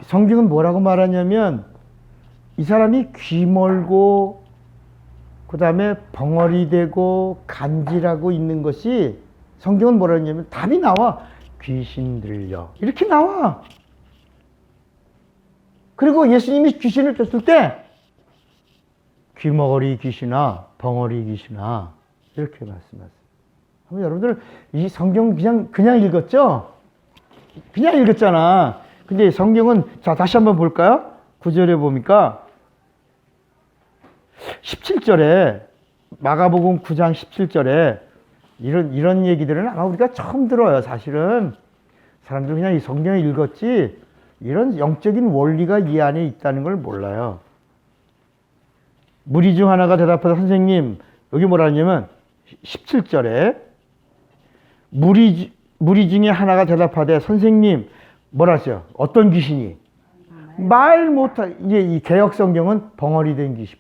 성경은 뭐라고 말하냐면 이 사람이 귀 멀고 그 다음에 벙어리 되고 간질하고 있는 것이 성경은 뭐라 하냐면 답이 나와. 귀신 들려 이렇게 나와. 그리고 예수님이 귀신을 쫓을 때 귀머거리 귀신아 벙어리 귀신아 이렇게 말씀하세요. 여러분들 이 성경 그냥 읽었죠? 그냥 읽었잖아. 근데 성경은 자 다시 한번 볼까요? 9절에 보니까 17절에 마가복음 9장 17절에 이런 얘기들은 아마 우리가 처음 들어요. 사실은 사람들 그냥 이 성경을 읽었지 이런 영적인 원리가 이 안에 있다는 걸 몰라요. 무리 중 하나가 대답하다 여기 뭐라 하냐면 17절에 무리 중에 하나가 대답하되 선생님 뭐라 하죠? 어떤 귀신이? 말 못할 이제 이 개역 성경은 벙어리 된 귀신,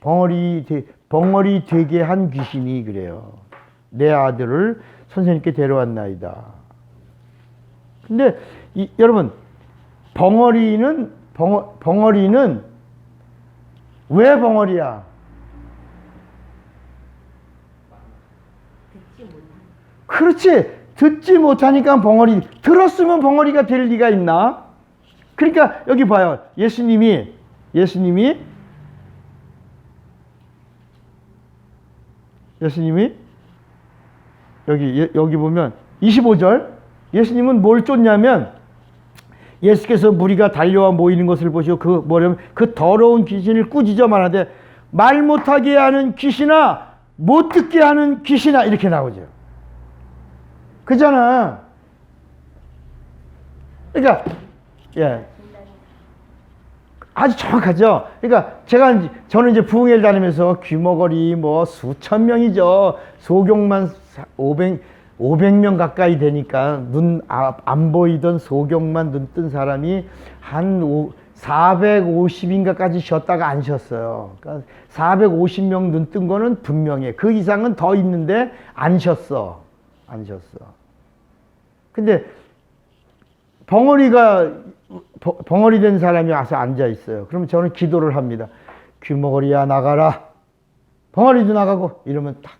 벙어리 되게 한 귀신이 그래요. 내 아들을 선생님께 데려왔나이다. 근데 여러분 벙어리는 왜 벙어리야? 그렇지. 듣지 못하니까 벙어리. 들었으면 벙어리가 될 리가 있나? 그러니까 여기 봐요. 예수님이 여기 보면 25절 예수님은 뭘 쫓냐면 예수께서 무리가 달려와 모이는 것을 보시고 그 더러운 귀신을 꾸짖어 말하되 말 못하게 하는 귀신아 못 듣게 하는 귀신아 이렇게 나오죠. 그잖아. 그러니까 예. 아주 정확하죠. 그러니까 저는 이제 부흥회를 다니면서 귀머거리 수천 명이죠. 소경만 500명 가까이 되니까 눈 안 보이던 소경만 눈 뜬 사람이 한 450인가까지 쉬었다가 안 쉬었어요. 그러니까 450명 눈 뜬 거는 분명해. 그 이상은 더 있는데 안 쉬었어. 근데 벙어리 된 사람이 와서 앉아 있어요. 그러면 저는 기도를 합니다. 귀머거리야 나가라. 벙어리도 나가고 이러면 딱.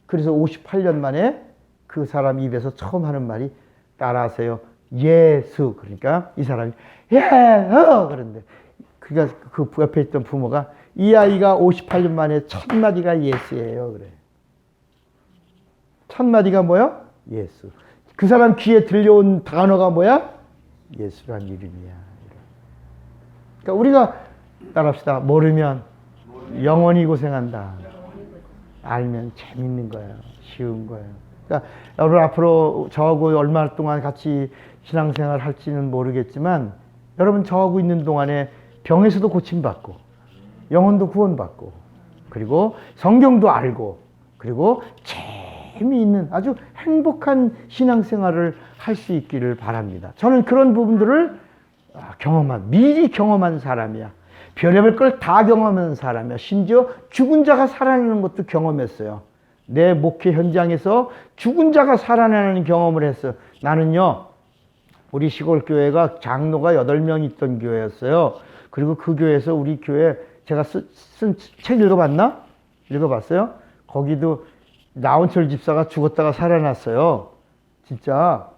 그래서 58년 만에 그 사람 입에서 처음 하는 말이 따라하세요. 예수. 그러니까 이 사람이 그런데 그러니까 그 옆에 있던 부모가 이 아이가 58년 만에 첫 마디가 예수예요. 그래. 첫 마디가 뭐야? 예수. 그 사람 귀에 들려온 단어가 뭐야? 예수란 이름이야. 그러니까 우리가 따라합시다. 모르면 영원히 고생한다. 알면 재밌는 거예요. 쉬운 거예요. 그러니까 여러분 앞으로 저하고 얼마 동안 같이 신앙생활 할지는 모르겠지만 여러분 저하고 있는 동안에 병에서도 고침받고 영혼도 구원받고 그리고 성경도 알고 그리고 재미있는 아주 행복한 신앙생활을 할 수 있기를 바랍니다. 저는 그런 부분들을 미리 경험한 사람이야. 별의별 걸 다 경험한 사람이야. 심지어 죽은 자가 살아나는 것도 경험했어요. 내 목회 현장에서 죽은 자가 살아나는 경험을 했어. 나는요, 우리 시골 교회가 장로가 8명 있던 교회였어요. 그리고 그 교회에서 우리 교회 제가 쓴 책 읽어봤나? 읽어봤어요? 거기도 나원철 집사가 죽었다가 살아났어요. 진짜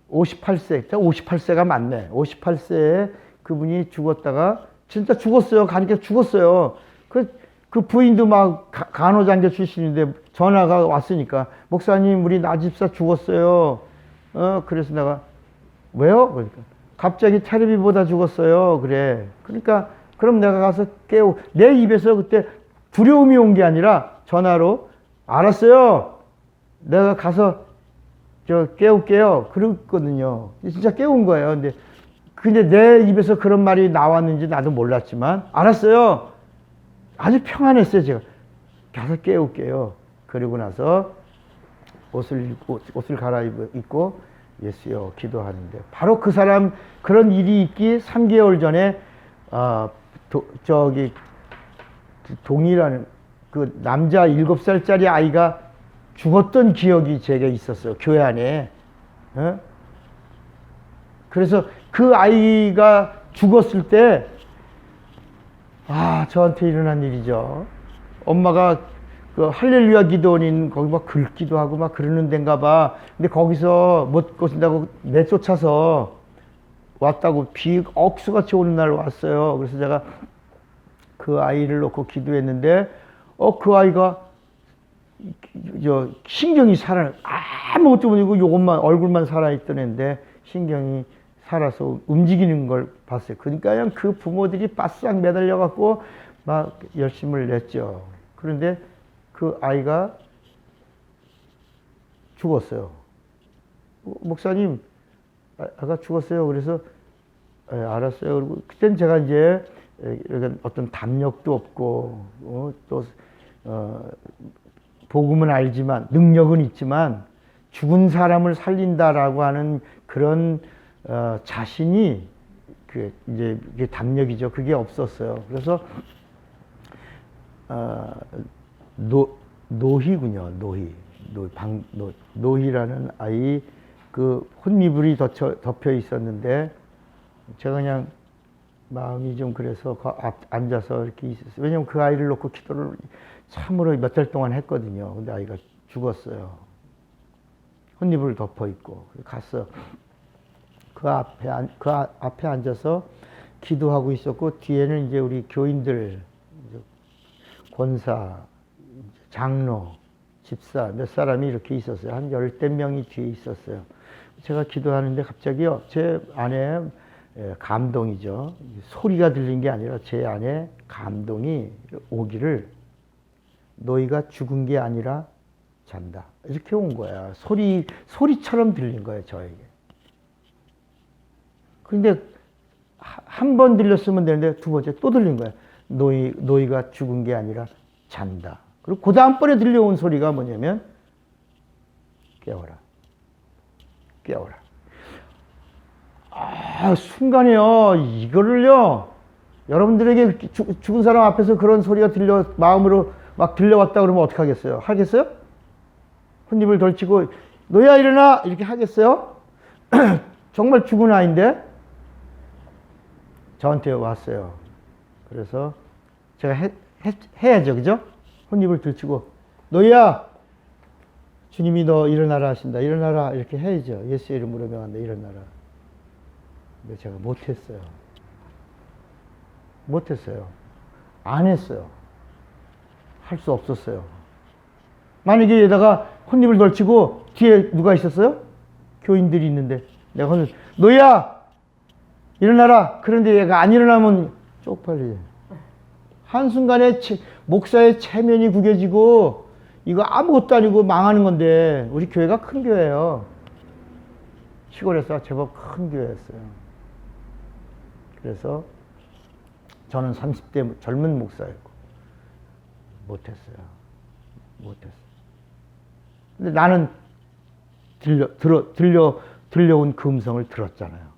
58세, 58세가 맞네. 58세에 그분이 죽었다가 진짜 죽었어요. 가니까 죽었어요. 그 부인도 막 간호장교 출신인데 전화가 왔으니까 목사님 우리 나 집사 죽었어요. 그래서 내가 왜요? 그러니까 갑자기 테레비보다 죽었어요. 그래. 그러니까 그럼 내가 가서 내 입에서 그때 두려움이 온 게 아니라 전화로 알았어요. 내가 가서 깨울게요. 그랬거든요. 진짜 깨운 거예요. 근데 내 입에서 그런 말이 나왔는지 나도 몰랐지만 알았어요. 아주 평안했어요. 제가 가서 깨울게요. 그리고 나서 옷을 갈아입고 예수여 기도하는데 바로 그 사람 그런 일이 있기 3개월 전에 동이라는 그 남자 7살짜리 아이가 죽었던 기억이 제게 있었어요. 교회 안에. 그래서 그 아이가 죽었을 때 저한테 일어난 일이죠. 엄마가 그 할렐루야 기도원인 거기 막 긁기도 하고 막 그러는 데인가 봐. 근데 거기서 못 고친다고 내쫓아서 왔다고 억수같이 오는 날 왔어요. 그래서 제가 그 아이를 놓고 기도했는데 그 아이가 신경이 아무것도 모르고 요것만 얼굴만 살아있던 애인데 신경이 살아서 움직이는 걸 봤어요. 그러니까 그냥 그 부모들이 바싹 매달려 갖고 막 열심을 냈죠. 그런데 그 아이가 죽었어요. 목사님, 아가 죽었어요. 그래서 알았어요. 그리고 그땐 제가 이제 어떤 담력도 없고 복음은 알지만 능력은 있지만 죽은 사람을 살린다라고 하는 그런 자신이 이제 이게 담력이죠. 그게 없었어요. 그래서 노희군요. 노희라는 아이 그 혼미불이 덮여 있었는데 제가 그냥 마음이 좀 그래서 앉아서 이렇게 있었어요. 왜냐면 그 아이를 놓고 기도를 참으로 몇 달 동안 했거든요. 근데 아이가 죽었어요. 혼미불 덮어 있고 갔어. 그 앞에 앉아서 기도하고 있었고 뒤에는 이제 우리 교인들, 권사, 장로, 집사 몇 사람이 이렇게 있었어요. 한 10대 명이 뒤에 있었어요. 제가 기도하는데 갑자기요, 제 안에 감동이죠. 소리가 들린 게 아니라 제 안에 감동이 오기를 너희가 죽은 게 아니라 잔다. 이렇게 온 거야. 소리처럼 들린 거예요, 저에게. 근데 한 번 들렸으면 되는데 두 번째 또 들린 거야. 너희가 죽은 게 아니라 잔다. 그리고 그 다음번에 들려온 소리가 뭐냐면 깨워라. 깨워라. 순간에요. 이거를요. 여러분들에게 죽은 사람 앞에서 그런 소리가 마음으로 막 들려왔다 그러면 어떡하겠어요? 하겠어요? 혼입을 덜치고 너야 일어나! 이렇게 하겠어요? 정말 죽은 아이인데 저한테 왔어요. 그래서 제가 해야죠. 그죠? 혼입을 들치고 너야! 주님이 너 일어나라 하신다. 일어나라. 이렇게 해야죠. 예수의 이름으로 명한다. 일어나라. 근데 제가 못했어요. 못했어요. 안 했어요. 할 수 없었어요. 만약에 얘다가 혼입을 덜치고 뒤에 누가 있었어요? 교인들이 있는데 내가 너야! 일어나라! 그런데 얘가 안 일어나면 쪽팔리. 한순간에 목사의 체면이 구겨지고 이거 아무것도 아니고 망하는 건데 우리 교회가 큰 교회예요. 시골에서 제법 큰 교회였어요. 그래서 저는 30대 젊은 목사였고 못했어요. 근데 나는 들려온 그 음성을 들었잖아요.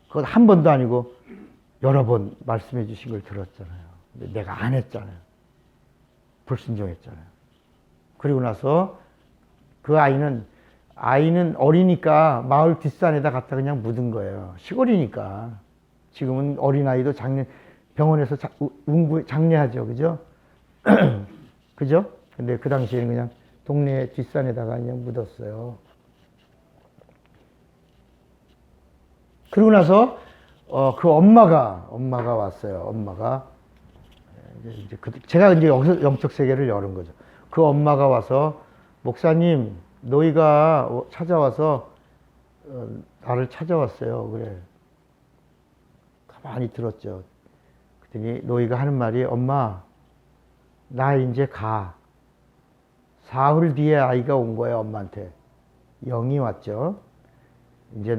그건 한 번도 아니고 여러 번 말씀해 주신 걸 들었잖아요. 근데 내가 안 했잖아요. 불순종했잖아요. 그리고 나서 그 아이는 어리니까 마을 뒷산에다 갖다 그냥 묻은 거예요. 시골이니까. 지금은 어린아이도 병원에서 장례하죠. 그죠? 그죠? 근데 그 당시에는 그냥 동네 뒷산에다가 그냥 묻었어요. 그러고 나서 그 엄마가 왔어요. 엄마가 제가 이제 여기서 영적 세계를 여는 거죠. 그 엄마가 와서 목사님 너희가 찾아와서 나를 찾아왔어요. 그래. 가만히 들었죠. 그랬더니 너희가 하는 말이 엄마 나 이제 가. 사흘 뒤에 아이가 온 거예요. 엄마한테. 영이 왔죠. 이제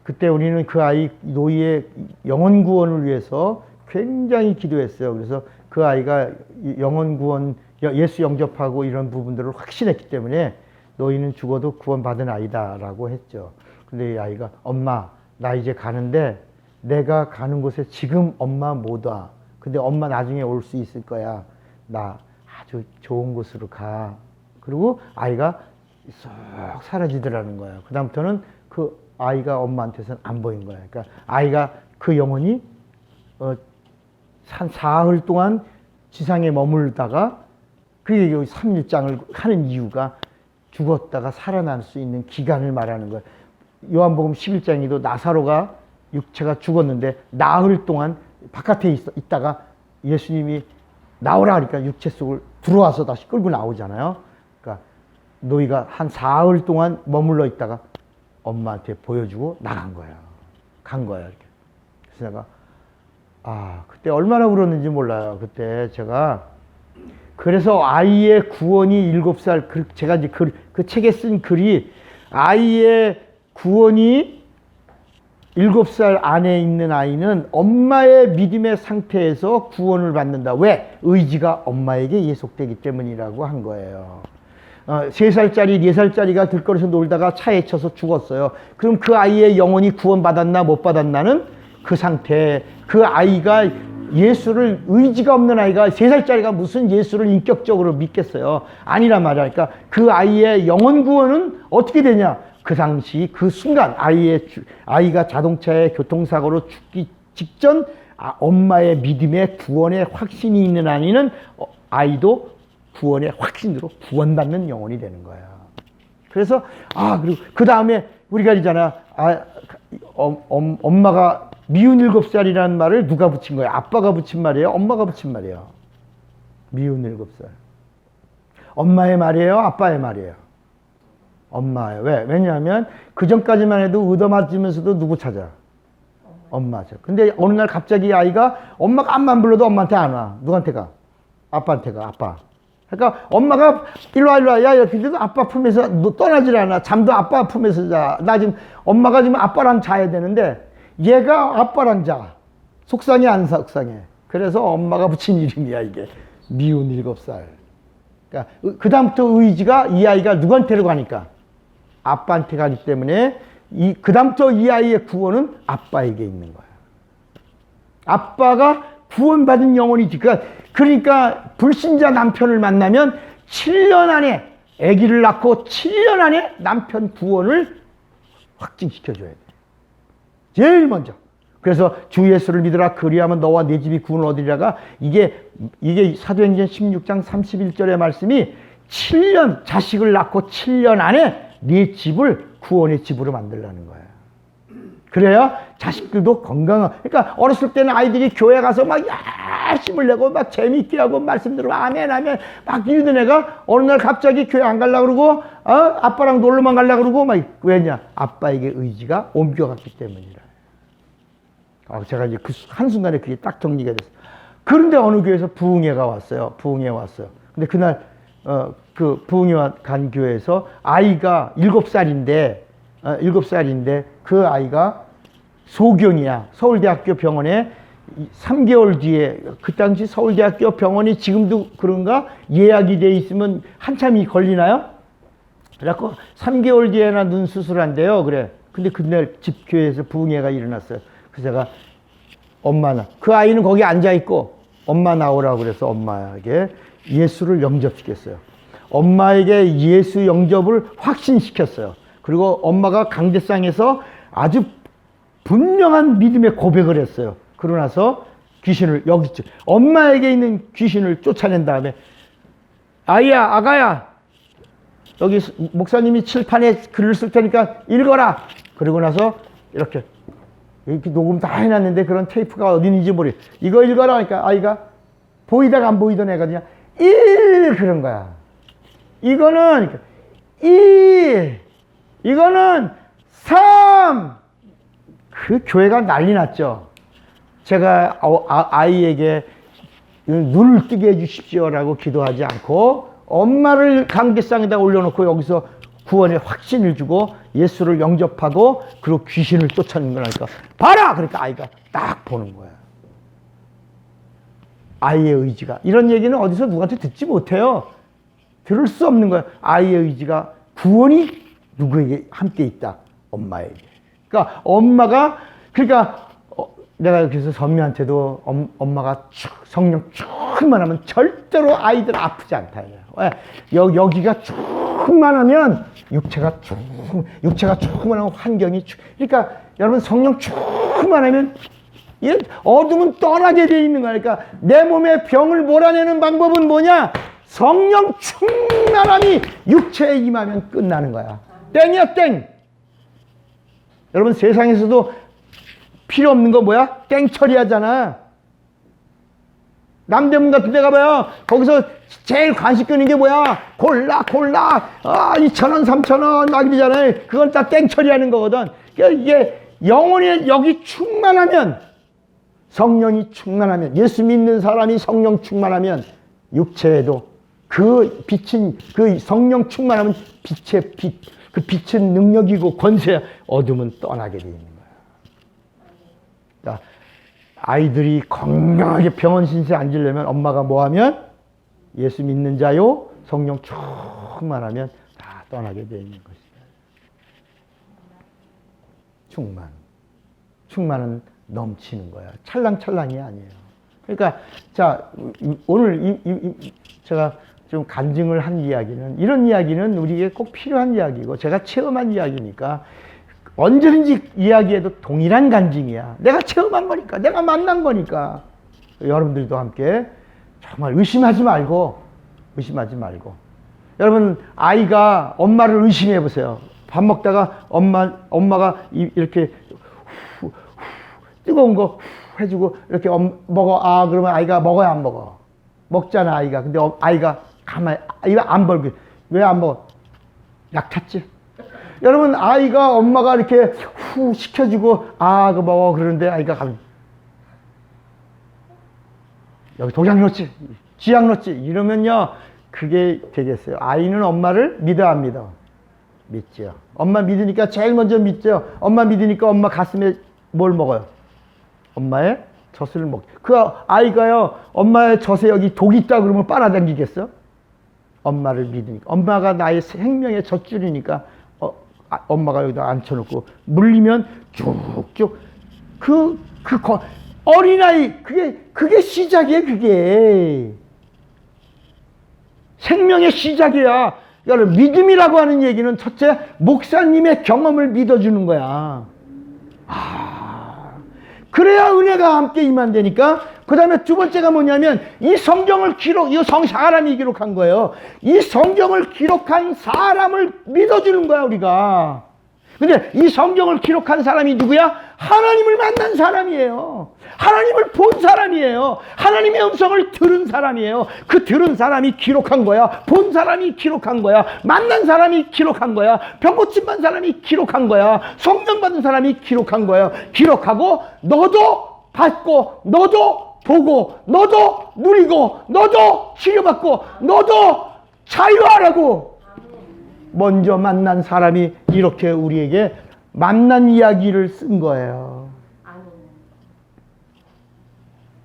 그때 우리는 그 아이 노이의 영혼 구원을 위해서 굉장히 기도했어요. 그래서 그 아이가 영혼 구원, 예수 영접하고 이런 부분들을 확신했기 때문에 너희는 죽어도 구원받은 아이다라고 했죠. 근데 이 아이가 엄마 나 이제 가는데 내가 가는 곳에 지금 엄마 못 와. 근데 엄마 나중에 올 수 있을 거야. 나 아주 좋은 곳으로 가. 그리고 아이가 쏙 사라지더라는 거예요. 그다음부터는 그 아이가 엄마한테서는 안 보인 거예요. 그러니까 아이가 그 영혼이 한 사흘 동안 지상에 머물다가 그게 3일장을 하는 이유가 죽었다가 살아날 수 있는 기간을 말하는 거예요. 요한복음 11장에도 나사로가 육체가 죽었는데 나흘 동안 바깥에 있다가 예수님이 나오라 하니까 육체 속을 들어와서 다시 끌고 나오잖아요. 그러니까 너희가 한 사흘 동안 머물러 있다가 엄마한테 보여주고 나간 거예요. 간 거예요. 이렇게. 그래서 내가 그때 얼마나 울었는지 몰라요. 그때 제가 그래서 아이의 구원이 7살 제가 이제 그 책에 쓴 글이 아이의 구원이 7살 안에 있는 아이는 엄마의 믿음의 상태에서 구원을 받는다. 왜? 의지가 엄마에게 예속되기 때문이라고 한 거예요. 3살짜리, 4살짜리가 들거리에서 놀다가 차에 쳐서 죽었어요. 그럼 그 아이의 영혼이 구원받았나 못 받았나는 그 상태, 그 아이가 예수를, 의지가 없는 아이가 3살짜리가 무슨 예수를 인격적으로 믿겠어요? 아니란 말이야. 그러니까 그 아이의 영혼 구원은 어떻게 되냐? 그 당시, 그 순간 아이가 자동차에 교통사고로 죽기 직전 엄마의 믿음의 구원의 확신이 있는 아이는 아이도 구원의 확신으로 구원받는 영혼이 되는 거야. 그래서 그리고 그 다음에 우리가 있잖아. 엄마가 미운 7살이라는 말을 누가 붙인 거야? 아빠가 붙인 말이에요? 엄마가 붙인 말이에요? 미운 7살. 엄마의 말이에요? 아빠의 말이에요? 엄마예요. 왜? 왜냐하면 그 전까지만 해도 얻어맞으면서도 누구 찾아? 엄마죠. 근데 어느 날 갑자기 아이가 엄마가 암만 불러도 엄마한테 안 와. 누구한테 가? 아빠한테 가. 아빠. 그러니까 엄마가 일로 와 야 근데도 아빠 품에서 너 떠나질 않아. 잠도 아빠 품에서 자. 나 지금 엄마가 지금 아빠랑 자야 되는데 얘가 아빠랑 자. 속상해 안 속상해? 그래서 엄마가 붙인 이름이야 이게. 미운 7살. 그러니까 그 다음부터 의지가 이 아이가 누구한테로 가니까 아빠한테 가기 때문에 그 다음부터 이 아이의 구원은 아빠에게 있는 거야. 아빠가 구원받은 영혼이지. 그러니까 불신자 남편을 만나면 7년 안에 아기를 낳고 7년 안에 남편 구원을 확증시켜줘야 돼. 제일 먼저. 그래서 주 예수를 믿으라 그리하면 너와 네 집이 구원을 얻으리라가 이게 사도행전 16장 31절의 말씀이 7년 자식을 낳고 7년 안에 네 집을 구원의 집으로 만들라는 거야. 그래야 자식들도 건강한. 그러니까 어렸을 때는 아이들이 교회 가서 막 열심을 내고 막 재미있게 하고 말씀 들으면 아멘 막 이러던 애가 어느 날 갑자기 교회 안 가려고 그러고 아빠랑 놀러만 가려고 그러고 막 왜냐? 아빠에게 의지가 옮겨갔기 때문이라. 제가 이제 그 한순간에 그게 딱 정리가 됐어요. 그런데 어느 교회에서 부흥회가 왔어요. 부흥회 왔어요. 근데 그날 그 부흥회 간 교회에서 아이가 7살인데 그 아이가 소경이야. 서울대학교 병원에 3개월 뒤에 그 당시 서울대학교 병원이 지금도 그런가 예약이 돼 있으면 한참이 걸리나요? 그래갖고 3개월 뒤에나 눈 수술한대요. 그래. 근데 그날 집교회에서 부흥회가 일어났어요. 그래서 제가 그 아이는 거기 앉아 있고 엄마 나오라고 그래서 엄마에게 예수를 영접시켰어요. 엄마에게 예수 영접을 확신시켰어요. 그리고 엄마가 강제상에서 아주 분명한 믿음의 고백을 했어요. 그러고 나서 귀신을 엄마에게 있는 귀신을 쫓아낸 다음에 아이야, 아가야, 여기 목사님이 칠판에 글을 쓸 테니까 읽어라. 그러고 나서 이렇게 녹음 다 해놨는데 그런 테이프가 어디 있는지 모르겠어. 이거 읽어라. 그러니까 아이가 보이다가 안 보이던 애가 그냥 1 그런 거야. 이거는 2, 이거는 3. 그 교회가 난리 났죠. 제가 아이에게 눈을 뜨게 해주십시오라고 기도하지 않고 엄마를 강제상에다 올려놓고 여기서 구원의 확신을 주고 예수를 영접하고 그리고 귀신을 쫓아내는 거라니까. 봐라! 그러니까 아이가 딱 보는 거야. 아이의 의지가. 이런 얘기는 어디서 누구한테 듣지 못해요. 들을 수 없는 거야. 아이의 의지가, 구원이 누구에게 함께 있다? 엄마에게. 그러니까 엄마가, 그러니까 내가 그래서 선미한테도 엄마가 성령 충만하면 절대로 아이들 아프지 않다. 왜? 여기가 충만하면 육체가 충만하면 환경이 그러니까 여러분 성령 충만하면 어둠은 떠나게 돼 있는 거야. 그러니까 내 몸에 병을 몰아내는 방법은 뭐냐? 성령 충만함이 육체에 임하면 끝나는 거야. 땡이야, 땡. 여러분 세상에서도 필요 없는 거 뭐야? 땡 처리하잖아. 남대문 같은 데 가봐요. 거기서 제일 관심 끄는 게 뭐야? 골라. 2,000원, 3,000원 막 이러잖아요. 그건 다 땡 처리하는 거거든. 그러니까 이게 영혼이 여기 충만하면, 성령이 충만하면, 예수 믿는 사람이 성령 충만하면 육체에도 그 빛은, 그 성령 충만하면 빛의 빛, 그 빛은 능력이고 권세야. 어둠은 떠나게 되어 있는 거야. 그러니까 아이들이 건강하게 병원 신세 앉으려면 엄마가 뭐 하면? 예수 믿는 자요, 성령 충만하면 다 떠나게 되어 있는 것이다. 충만은 넘치는 거야. 찰랑찰랑이 아니에요. 그러니까 자, 오늘 제가 좀 간증을 한 이야기는, 이런 이야기는 우리에게 꼭 필요한 이야기고 제가 체험한 이야기니까 언제든지 이야기해도 동일한 간증이야. 내가 체험한 거니까, 내가 만난 거니까. 여러분들도 함께 정말 의심하지 말고. 여러분 아이가 엄마를 의심해 보세요. 밥 먹다가 엄마가 이렇게 뜨거운 거 해주고 이렇게 먹어. 아, 그러면 아이가 먹어야 안 먹어? 먹잖아 아이가. 근데 아이가 가만히 이거 안 벌고. 왜 안 먹어? 약 탔지? 여러분 아이가 엄마가 이렇게 후 시켜주고 아 그거 먹어 그러는데 아이가 가면 여기 독약 넣었지, 쥐약 넣었지 이러면요 그게 되겠어요? 아이는 엄마를 믿어 안 믿어? 믿죠. 엄마 믿으니까 제일 먼저 믿죠. 엄마 믿으니까 엄마 가슴에 뭘 먹어요? 엄마의 젖을 먹죠. 그 아이가요 엄마의 젖에 여기 독이 있다 그러면 빨아당기겠어? 엄마를 믿으니까. 엄마가 나의 생명의 젖줄이니까 엄마가 여기다 앉혀놓고 물리면 쭉쭉 어린아이 그게 시작이에요. 그게 생명의 시작이야. 그러니까 믿음이라고 하는 얘기는 첫째 목사님의 경험을 믿어주는 거야. 그래야 은혜가 함께 임한다니까. 그 다음에 두 번째가 뭐냐면 이 성경을 사람이 기록한 거예요. 이 성경을 기록한 사람을 믿어주는 거야 우리가. 근데 이 성경을 기록한 사람이 누구야? 하나님을 만난 사람이에요. 하나님을 본 사람이에요. 하나님의 음성을 들은 사람이에요. 그 들은 사람이 기록한 거야. 본 사람이 기록한 거야. 만난 사람이 기록한 거야. 병고침 받은 사람이 기록한 거야. 성령 받은 사람이 기록한 거야. 기록하고 너도 받고 너도 보고 너도 누리고 너도 치료받고 너도 자유하라고 먼저 만난 사람이 이렇게 우리에게 만난 이야기를 쓴 거예요.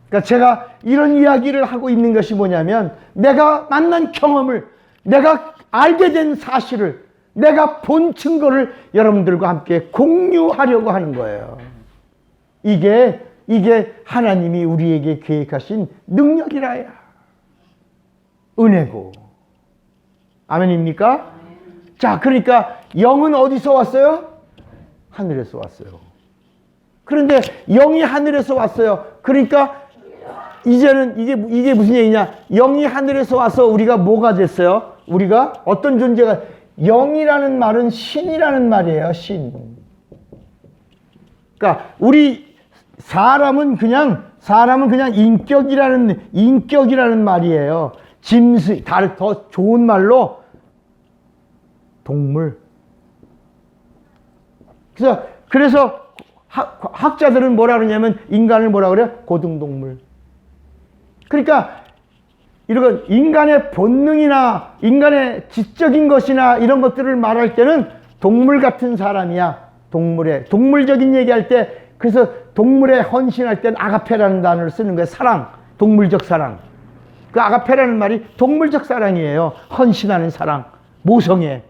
그러니까 제가 이런 이야기를 하고 있는 것이 뭐냐면 내가 만난 경험을, 내가 알게 된 사실을, 내가 본 증거를 여러분들과 함께 공유하려고 하는 거예요. 이게 하나님이 우리에게 계획하신 능력이라야. 은혜고. 아멘입니까? 자, 그러니까 영은 어디서 왔어요? 하늘에서 왔어요. 그런데 영이 하늘에서 왔어요. 그러니까 이제는 이게 무슨 얘기냐? 영이 하늘에서 와서 우리가 뭐가 됐어요? 우리가 어떤 존재가, 영이라는 말은 신이라는 말이에요. 신. 그러니까 우리 사람은 그냥 인격이라는 말이에요. 짐승, 더 좋은 말로 동물. 그래서 학자들은 뭐라 그러냐면 인간을 뭐라 그래요? 고등동물. 그러니까 이런 인간의 본능이나 인간의 지적인 것이나 이런 것들을 말할 때는 동물 같은 사람이야. 동물적인 얘기할 때, 그래서 동물에 헌신할 때는 아가페라는 단어를 쓰는 거예요. 사랑, 동물적 사랑. 그 아가페라는 말이 동물적 사랑이에요. 헌신하는 사랑, 모성애,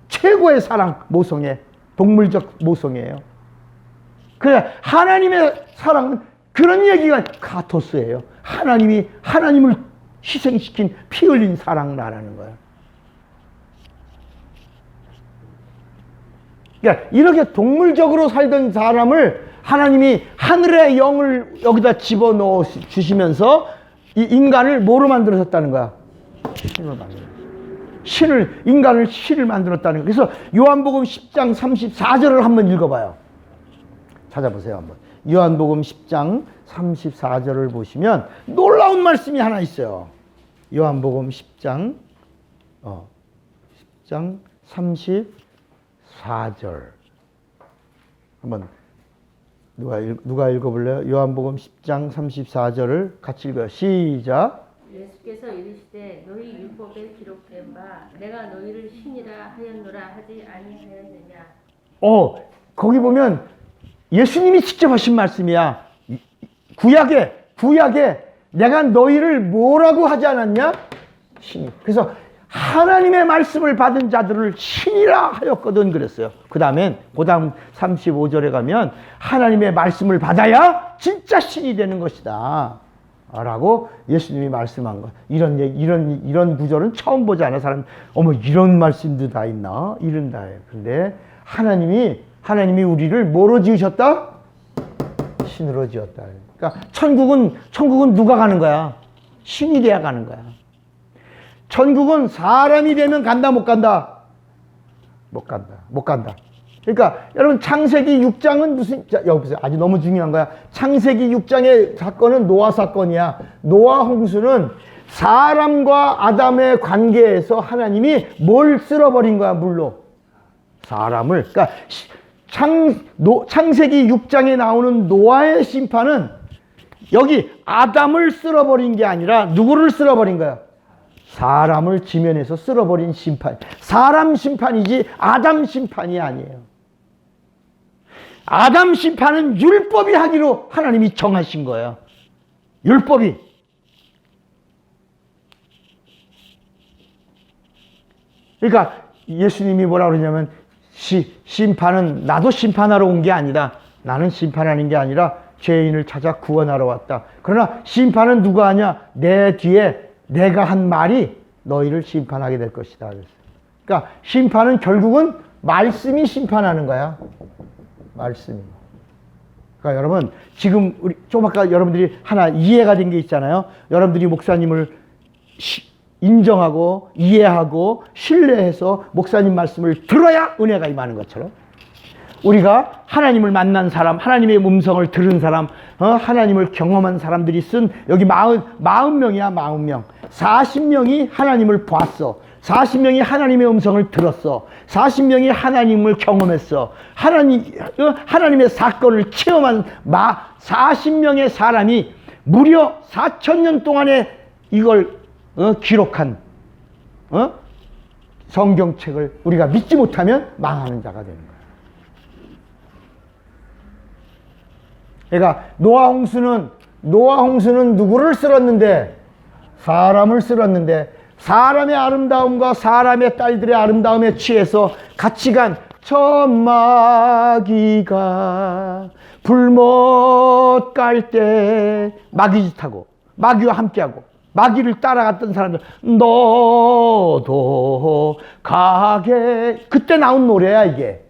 최고의 사랑, 모성애, 동물적 모성애예요. 그래, 하나님의 사랑은 그런 얘기가 카토스예요. 하나님이 하나님을 희생시킨 피 흘린 사랑 말하는 거예요. 그러니까 이렇게 동물적으로 살던 사람을 하나님이 하늘의 영을 여기다 집어넣어 주시면서 이 인간을 뭐로 만들어졌다는 거야? 인간을 신을 만들었다는 거야. 그래서 요한복음 10장 34절을 한번 읽어봐요. 찾아보세요, 한번. 요한복음 10장 34절을 보시면 놀라운 말씀이 하나 있어요. 요한복음 10장 34절. 한번 누가 읽어볼래요? 요한복음 10장 34절을 같이 읽어요. 시작. 예수께서 이르시되 너희 율법에 기록된 바 내가 너희를 신이라 하였노라 하지 아니하였느냐. 거기 보면 예수님이 직접 하신 말씀이야. 구약에 내가 너희를 뭐라고 하지 않았냐? 신이. 그래서 하나님의 말씀을 받은 자들을 신이라 하였거든 그랬어요. 그 다음 35절에 가면 하나님의 말씀을 받아야 진짜 신이 되는 것이다 라고 예수님이 말씀한 것. 이런 구절은 처음 보지 않아. 사람, 어머, 이런 말씀도 다 있나? 이런다 해요. 근데 하나님이 우리를 뭐로 지으셨다? 신으로 지었다. 그러니까 천국은 누가 가는 거야? 신이 돼야 가는 거야. 천국은 사람이 되면 간다, 못 간다? 못 간다. 그러니까 여러분, 창세기 6장은 여기 보세요. 아주 너무 중요한 거야. 창세기 6장의 사건은 노아 사건이야. 노아 홍수는 사람과 아담의 관계에서 하나님이 뭘 쓸어버린 거야, 물로? 사람을. 그러니까 창세기 6장에 나오는 노아의 심판은 여기 아담을 쓸어버린 게 아니라 누구를 쓸어버린 거야? 사람을 지면에서 쓸어버린 심판. 사람 심판이지 아담 심판이 아니에요. 아담 심판은 율법이 하기로 하나님이 정하신 거예요. 율법이. 그러니까 예수님이 뭐라 그러냐면 심판은 나도 심판하러 온 게 아니다. 나는 심판하는 게 아니라 죄인을 찾아 구원하러 왔다. 그러나 심판은 누가 하냐? 내 뒤에 내가 한 말이 너희를 심판하게 될 것이다. 그러니까 심판은 결국은 말씀이 심판하는 거야. 말씀이. 그러니까 여러분, 지금 우리 좀 아까 여러분들이 하나 이해가 된 게 있잖아요. 여러분들이 목사님을 인정하고 이해하고 신뢰해서 목사님 말씀을 들어야 은혜가 임하는 것처럼, 우리가 하나님을 만난 사람, 하나님의 음성을 들은 사람, 하나님을 경험한 사람들이 쓴 여기 40명이야. 40명. 40명이 하나님을 봤어. 40명이 하나님의 음성을 들었어. 40명이 하나님을 경험했어. 하나님의 사건을 체험한 40명의 사람이 무려 4,000년 동안에 이걸 기록한 성경책을 우리가 믿지 못하면 망하는 자가 되는 거예요. 그러니까 노아 홍수는 누구를 쓸었는데? 사람을 쓸었는데, 사람의 아름다움과 사람의 딸들의 아름다움에 취해서 같이 간 젖마귀가 불못 깔 때 마귀짓하고 마귀와 함께하고 마귀를 따라갔던 사람들, 너도 가게. 그때 나온 노래야, 이게.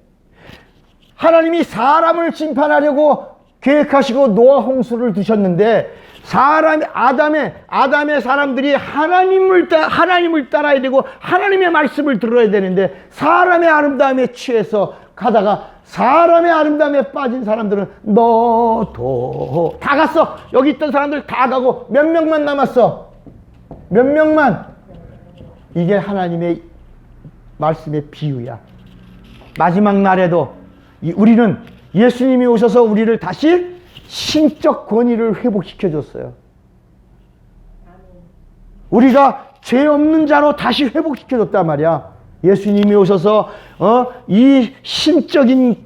하나님이 사람을 심판하려고 계획하시고 노아 홍수를 두셨는데, 아담의 사람들이 하나님을 따라야 되고 하나님의 말씀을 들어야 되는데, 사람의 아름다움에 취해서 가다가 사람의 아름다움에 빠진 사람들은 너도 다 갔어. 여기 있던 사람들 다 가고 몇 명만 남았어. 몇 명만. 이게 하나님의 말씀의 비유야. 마지막 날에도 우리는 예수님이 오셔서 우리를 다시 신적 권위를 회복시켜 줬어요. 우리가 죄 없는 자로 다시 회복시켜 줬단 말이야. 예수님이 오셔서 이 신적인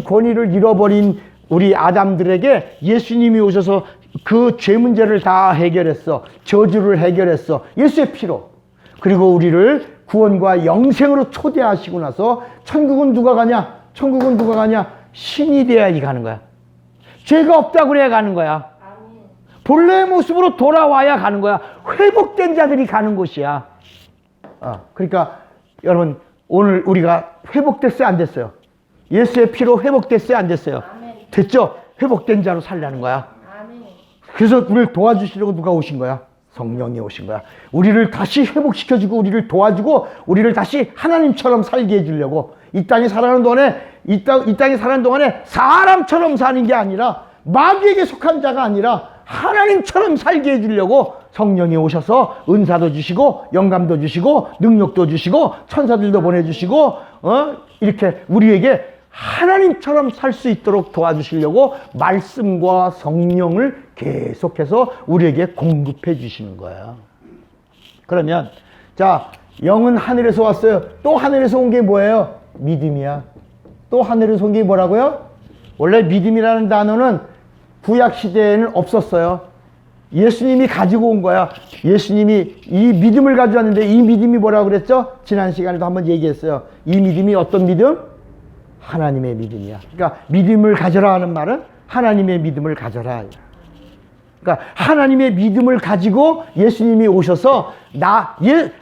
권위를 잃어버린 우리 아담들에게 예수님이 오셔서 그 죄 문제를 다 해결했어. 저주를 해결했어. 예수의 피로. 그리고 우리를 구원과 영생으로 초대하시고 나서 천국은 누가 가냐? 천국은 누가 가냐? 신이 되어야지 가는 거야. 죄가 없다고 그래야 가는 거야. 본래의 모습으로 돌아와야 가는 거야. 회복된 자들이 가는 곳이야. 그러니까 여러분, 오늘 우리가 회복됐어요, 안 됐어요? 예수의 피로 회복됐어요, 안 됐어요? 됐죠? 회복된 자로 살라는 거야. 그래서 우리를 도와주시려고 누가 오신 거야? 성령이 오신 거야. 우리를 다시 회복시켜주고 우리를 도와주고 우리를 다시 하나님처럼 살게 해주려고. 이 땅에 살아가는 동안에 사람처럼 사는 게 아니라, 마귀에게 속한 자가 아니라 하나님처럼 살게 해주려고 성령이 오셔서 은사도 주시고 영감도 주시고 능력도 주시고 천사들도 보내주시고 이렇게 우리에게 하나님처럼 살 수 있도록 도와주시려고 말씀과 성령을 계속해서 우리에게 공급해 주시는 거예요. 그러면 자, 영은 하늘에서 왔어요. 또 하늘에서 온 게 뭐예요? 믿음이야. 또 하늘에서 온 게 뭐라고요? 원래 믿음이라는 단어는 구약 시대에는 없었어요. 예수님이 가지고 온 거야. 예수님이 이 믿음을 가져왔는데, 이 믿음이 뭐라고 그랬죠? 지난 시간에도 한번 얘기했어요. 이 믿음이 어떤 믿음? 하나님의 믿음이야. 그러니까 믿음을 가져라 하는 말은 하나님의 믿음을 가져라. 그러니까 하나님의 믿음을 가지고 예수님이 오셔서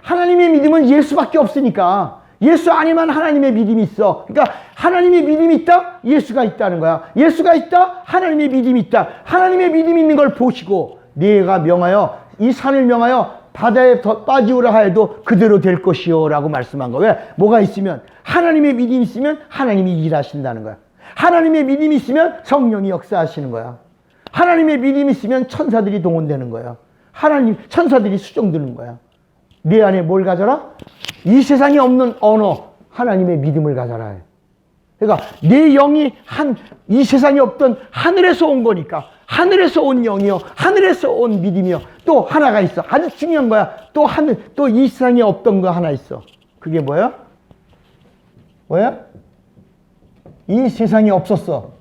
하나님의 믿음은 예수밖에 없으니까, 예수 아니면 하나님의 믿음이 있어. 그러니까 하나님의 믿음이 있다? 예수가 있다는 거야. 예수가 있다? 하나님의 믿음이 있다. 하나님의 믿음이 있는 걸 보시고 내가 명하여, 이 산을 명하여 바다에 더 빠지오라 하여도 그대로 될 것이요 라고 말씀한 거야. 왜? 뭐가 있으면, 하나님의 믿음이 있으면 하나님이 일하신다는 거야. 하나님의 믿음이 있으면 성령이 역사하시는 거야. 하나님의 믿음이 있으면 천사들이 동원되는 거야. 천사들이 수종드는 거야. 내 안에 뭘 가져라? 이 세상에 없는 언어, 하나님의 믿음을 가져라. 그러니까 내 영이 이 세상에 없던 하늘에서 온 거니까, 하늘에서 온 영이요, 하늘에서 온 믿음이요. 또 하나가 있어. 아주 중요한 거야. 또 이 세상에 없던 거 하나 있어. 그게 뭐야? 뭐야? 이 세상에 없었어.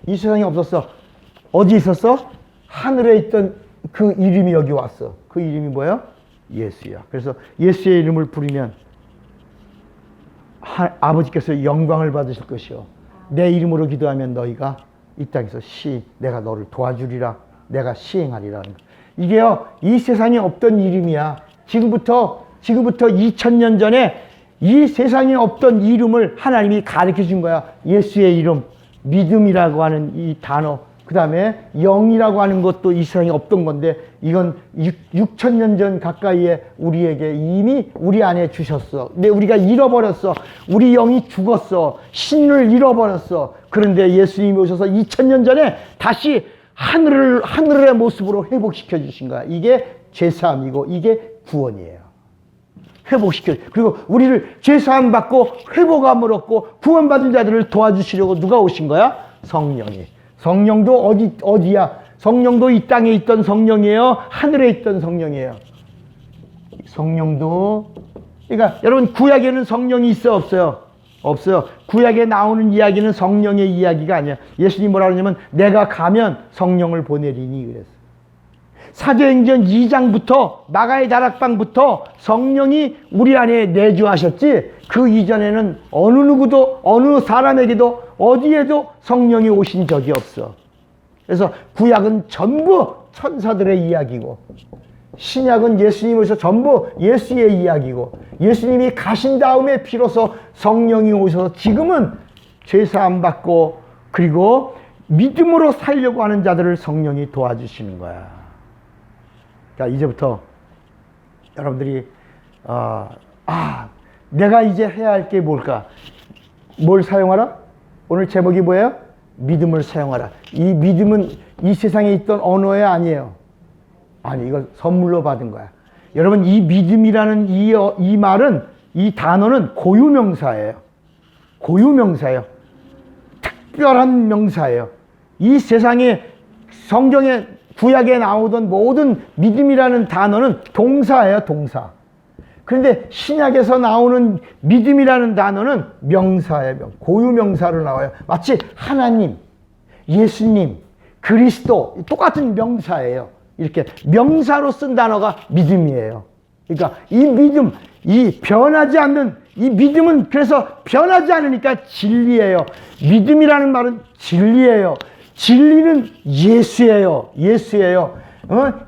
이 세상에 없었어. 어디 있었어? 하늘에 있던 그 이름이 여기 왔어. 그 이름이 뭐야? 예수야. 그래서 예수의 이름을 부르면 아버지께서 영광을 받으실 것이요. 내 이름으로 기도하면 너희가 이 땅에서 내가 너를 도와주리라. 내가 시행하리라. 이게요, 이 세상에 없던 이름이야. 지금부터 2000년 전에 이 세상에 없던 이름을 하나님이 가르쳐 준 거야. 예수의 이름, 믿음이라고 하는 이 단어, 그 다음에 영이라고 하는 것도 이 세상에 없던 건데, 이건 6000년 전 가까이에 우리에게 이미 우리 안에 주셨어. 근데 우리가 잃어버렸어. 우리 영이 죽었어. 신을 잃어버렸어. 그런데 예수님이 오셔서 2000년 전에 다시 하늘의 모습으로 회복시켜 주신 거야. 이게 죄사함이고 이게 구원이에요. 회복시켜. 그리고 우리를 죄사함 받고 회복함을 얻고 구원받은 자들을 도와주시려고 누가 오신 거야? 성령이. 성령도 어디야? 성령도 이 땅에 있던 성령이에요? 하늘에 있던 성령이에요? 성령도. 그러니까 여러분, 구약에는 성령이 있어, 없어요? 없어요. 구약에 나오는 이야기는 성령의 이야기가 아니야. 예수님이 뭐라 그러냐면 내가 가면 성령을 보내리니 그랬어. 사도행전 2장부터 마가의 다락방부터 성령이 우리 안에 내주하셨지, 그 이전에는 어느 누구도 어느 사람에게도 어디에도 성령이 오신 적이 없어. 그래서 구약은 전부 천사들의 이야기고, 신약은 예수님에서 전부 예수의 이야기고, 예수님이 가신 다음에 비로소 성령이 오셔서 지금은 죄사함 받고 그리고 믿음으로 살려고 하는 자들을 성령이 도와주시는 거야. 그러니까 이제부터 여러분들이 내가 이제 해야 할 게 뭘까? 뭘 사용하라? 오늘 제목이 뭐예요? 믿음을 사용하라. 이 믿음은 이 세상에 있던 언어에 아니에요. 아니, 이걸 선물로 받은 거야. 여러분, 이 믿음이라는 이 말은, 이 단어는 고유명사예요. 고유명사예요. 특별한 명사예요. 이 세상에 성경에 구약에 나오던 모든 믿음이라는 단어는 동사예요, 동사. 그런데 신약에서 나오는 믿음이라는 단어는 명사예요. 고유명사로 나와요. 마치 하나님, 예수님, 그리스도 똑같은 명사예요. 이렇게 명사로 쓴 단어가 믿음이에요. 그러니까 이 믿음, 이 변하지 않는 이 믿음은 그래서 변하지 않으니까 진리예요. 믿음이라는 말은 진리예요. 진리는 예수예요. 예수예요.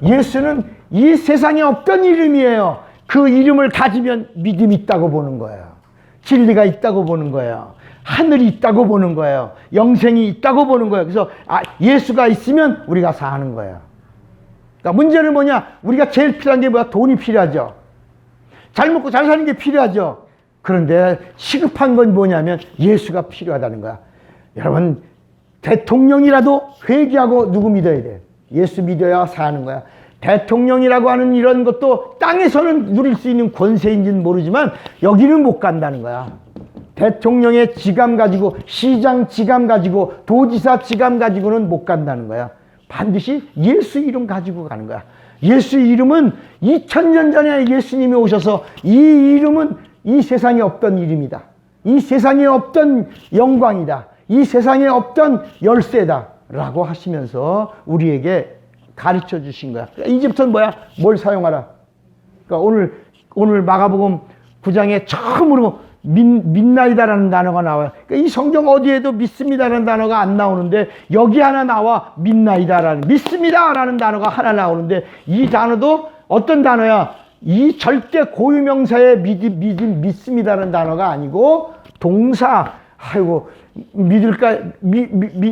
예수는 이 세상에 없던 이름이에요. 그 이름을 가지면 믿음이 있다고 보는 거예요. 진리가 있다고 보는 거예요. 하늘이 있다고 보는 거예요. 영생이 있다고 보는 거예요. 그래서 예수가 있으면 우리가 사는 거예요. 그러니까 문제는 뭐냐? 우리가 제일 필요한 게 뭐야? 돈이 필요하죠. 잘 먹고 잘 사는 게 필요하죠. 그런데 시급한 건 뭐냐면 예수가 필요하다는 거야. 여러분, 대통령이라도 회개하고 누구 믿어야 돼? 예수 믿어야 사는 거야. 대통령이라고 하는 이런 것도 땅에서는 누릴 수 있는 권세인지는 모르지만 여기는 못 간다는 거야. 대통령의 지감 가지고, 시장 지감 가지고, 도지사 지감 가지고는 못 간다는 거야. 반드시 예수 이름 가지고 가는 거야. 예수 이름은 2000년 전에 예수님이 오셔서 이 이름은 이 세상에 없던 이름이다. 이 세상에 없던 영광이다. 이 세상에 없던 열쇠다. 라고 하시면서 우리에게 가르쳐 주신 거야. 이제부터는 뭐야? 뭘 사용하라? 그러니까 오늘 마가복음 9장에 처음으로 믿나이다라는 단어가 나와요. 그러니까 이 성경 어디에도 믿습니다라는 단어가 안 나오는데 여기 하나 나와. 믿나이다라는, 믿습니다라는 단어가 하나 나오는데 이 단어도 어떤 단어야? 이 절대 고유명사의 믿습니다라는 단어가 아니고 동사, 아이고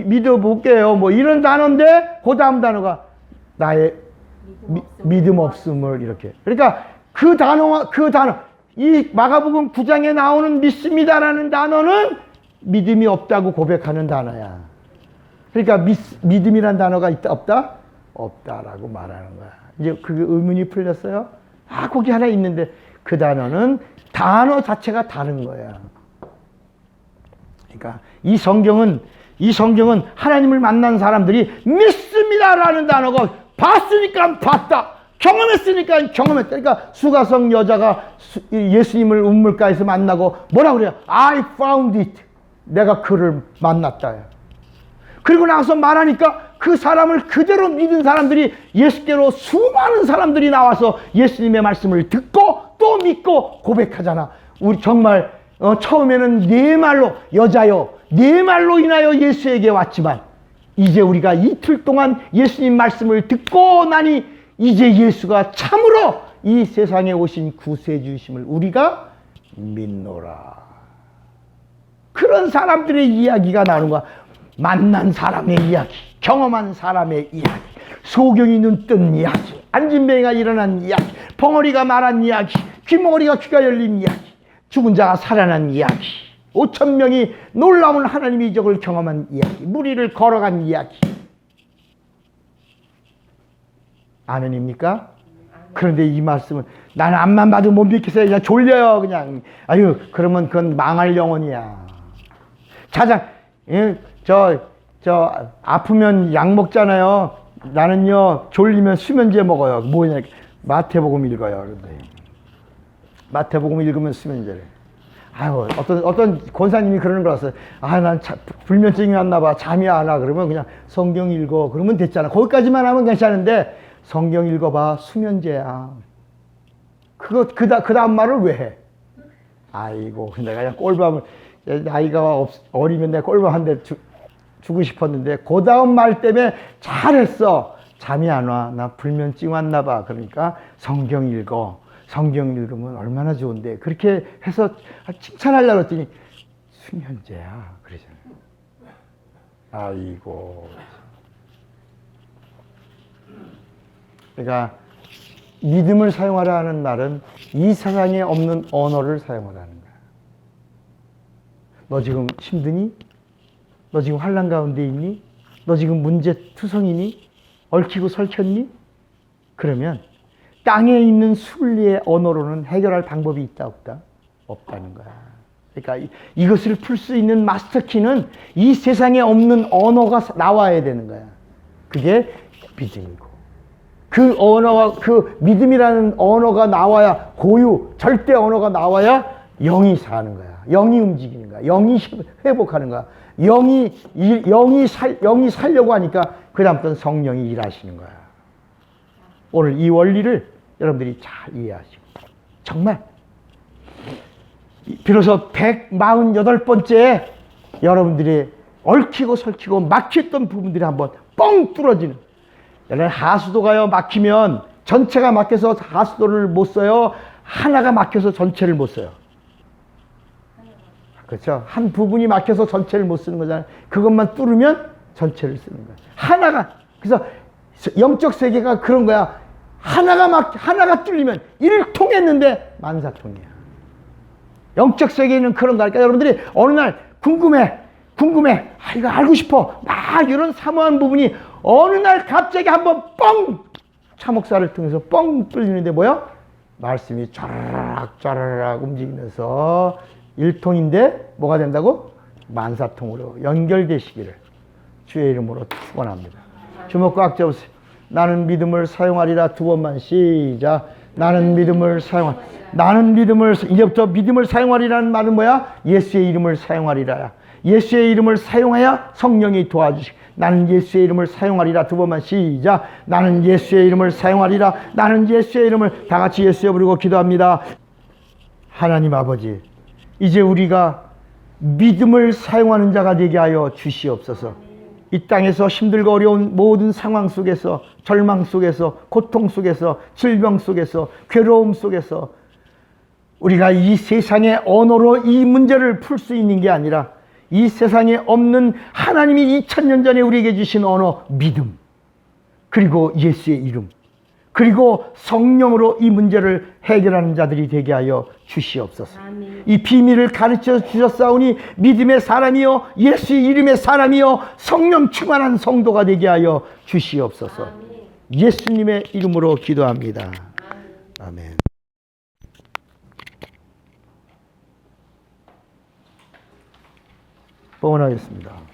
믿어볼게요 뭐 이런 단어인데 그 다음 단어가 나의 믿음 없음을 이렇게. 그러니까 그 단어 이 마가복음 9장에 나오는 믿습니다라는 단어는 믿음이 없다고 고백하는 단어야. 그러니까 믿음이라는 단어가 있다 없다? 없다라고 말하는 거야. 이제 그 의문이 풀렸어요? 거기 하나 있는데 그 단어는 단어 자체가 다른 거야. 그러니까 이 성경은 하나님을 만난 사람들이 믿습니다라는 단어가 봤으니까 봤다. 경험했으니까 경험했다. 그러니까 수가성 여자가 예수님을 우물가에서 만나고 뭐라 그래요? I found it. 내가 그를 만났다. 그리고 나서 말하니까 그 사람을 그대로 믿은 사람들이 예수께로 수많은 사람들이 나와서 예수님의 말씀을 듣고 또 믿고 고백하잖아. 우리 정말 처음에는 네 말로 여자요 네 말로 인하여 예수에게 왔지만 이제 우리가 이틀 동안 예수님 말씀을 듣고 나니 이제 예수가 참으로 이 세상에 오신 구세주이심을 우리가 믿노라. 그런 사람들의 이야기가 나오는 거야. 만난 사람의 이야기, 경험한 사람의 이야기, 소경이 눈 뜬 이야기, 안진뱅이가 일어난 이야기, 벙어리가 말한 이야기, 귀머거리가 귀가 열린 이야기, 죽은 자가 살아난 이야기, 5,000명이 놀라운 하나님의 이적을 경험한 이야기, 무리를 걸어간 이야기. 아멘입니까? 그런데 이 말씀은 나는 앞만 봐도 못 믿겠어요. 그냥 졸려요. 그냥. 아유, 그러면 그건 망할 영혼이야. 아프면 약 먹잖아요. 나는요, 졸리면 수면제 먹어요. 뭐냐, 마태복음 읽어요. 그런데 마태복음 읽으면 수면제래. 아유, 어떤 권사님이 그러는 거라서, 난 불면증이 왔나 봐. 잠이 안 와. 그러면 그냥 성경 읽어. 그러면 됐잖아. 거기까지만 하면 괜찮은데, 성경 읽어봐. 수면제야. 그 다음 말을 왜 해? 아이고, 내가 그냥 꼴밤을, 나이가 어리면 내가 꼴밤 한 대 주고 싶었는데, 그 다음 말 때문에 잘했어. 잠이 안 와. 나 불면증 왔나 봐. 그러니까 성경 읽어. 성경 읽으면 얼마나 좋은데. 그렇게 해서 칭찬하려고 했더니 수면제야. 그러잖아요. 아이고. 그러니까 믿음을 사용하라 하는 말은 이 세상에 없는 언어를 사용하라는 거야. 너 지금 힘드니? 너 지금 환난 가운데 있니? 너 지금 문제투성이니? 얽히고 설켰니? 그러면 땅에 있는 순리의 언어로는 해결할 방법이 있다 없다? 없다는 거야. 그러니까 이것을 풀 수 있는 마스터키는 이 세상에 없는 언어가 나와야 되는 거야. 그게 믿음이고. 그 언어와 그 믿음이라는 언어가 나와야 고유, 절대 언어가 나와야 영이 사는 거야. 영이 움직이는 거야. 영이 회복하는 거야. 영이 살려고 하니까 그다음부터는 성령이 일하시는 거야. 오늘 이 원리를 여러분들이 잘 이해하시고 정말 비로소 148번째 여러분들이 얽히고 설키고 막혔던 부분들이 한번 뻥 뚫어지는. 여러분 하수도가요 막히면 전체가 막혀서 하수도를 못 써요. 하나가 막혀서 전체를 못 써요. 그렇죠? 한 부분이 막혀서 전체를 못 쓰는 거잖아요. 그것만 뚫으면 전체를 쓰는 거예요. 하나가. 그래서 영적 세계가 그런 거야. 하나가 뚫리면 일통했는데 만사통이야. 영적 세계는 그런 거니까 여러분들이 어느 날 궁금해. 이거 알고 싶어. 막 이런 사모한 부분이 어느 날 갑자기 한번 뻥! 차목사를 통해서 뻥 뚫리는데 뭐야? 말씀이 쫘라락 움직이면서 일통인데 뭐가 된다고? 만사통으로 연결되시기를 주의 이름으로 축원합니다. 주먹 꽉 잡으세요. 나는 믿음을 사용하리라. 두 번만 시작. 나는 믿음을 이제부터 믿음을 사용하리라는 말은 뭐야? 예수의 이름을 사용하리라야. 예수의 이름을 사용해야 성령이 도와주시고 나는 예수의 이름을 사용하리라. 두 번만 시작. 나는 예수의 이름을 사용하리라. 나는 예수의 이름을. 다 같이 예수여 부르고 기도합니다. 하나님 아버지, 이제 우리가 믿음을 사용하는 자가 되게 하여 주시옵소서. 이 땅에서 힘들고 어려운 모든 상황 속에서, 절망 속에서, 고통 속에서, 질병 속에서, 괴로움 속에서 우리가 이 세상의 언어로 이 문제를 풀 수 있는 게 아니라 이 세상에 없는 하나님이 2000년 전에 우리에게 주신 언어, 믿음, 그리고 예수의 이름, 그리고 성령으로 이 문제를 해결하는 자들이 되게 하여 주시옵소서. 아멘. 이 비밀을 가르쳐 주셨사오니 믿음의 사람이요 예수의 이름의 사람이요 성령 충만한 성도가 되게 하여 주시옵소서. 아멘. 예수님의 이름으로 기도합니다. 아멘. 봉헌하겠습니다.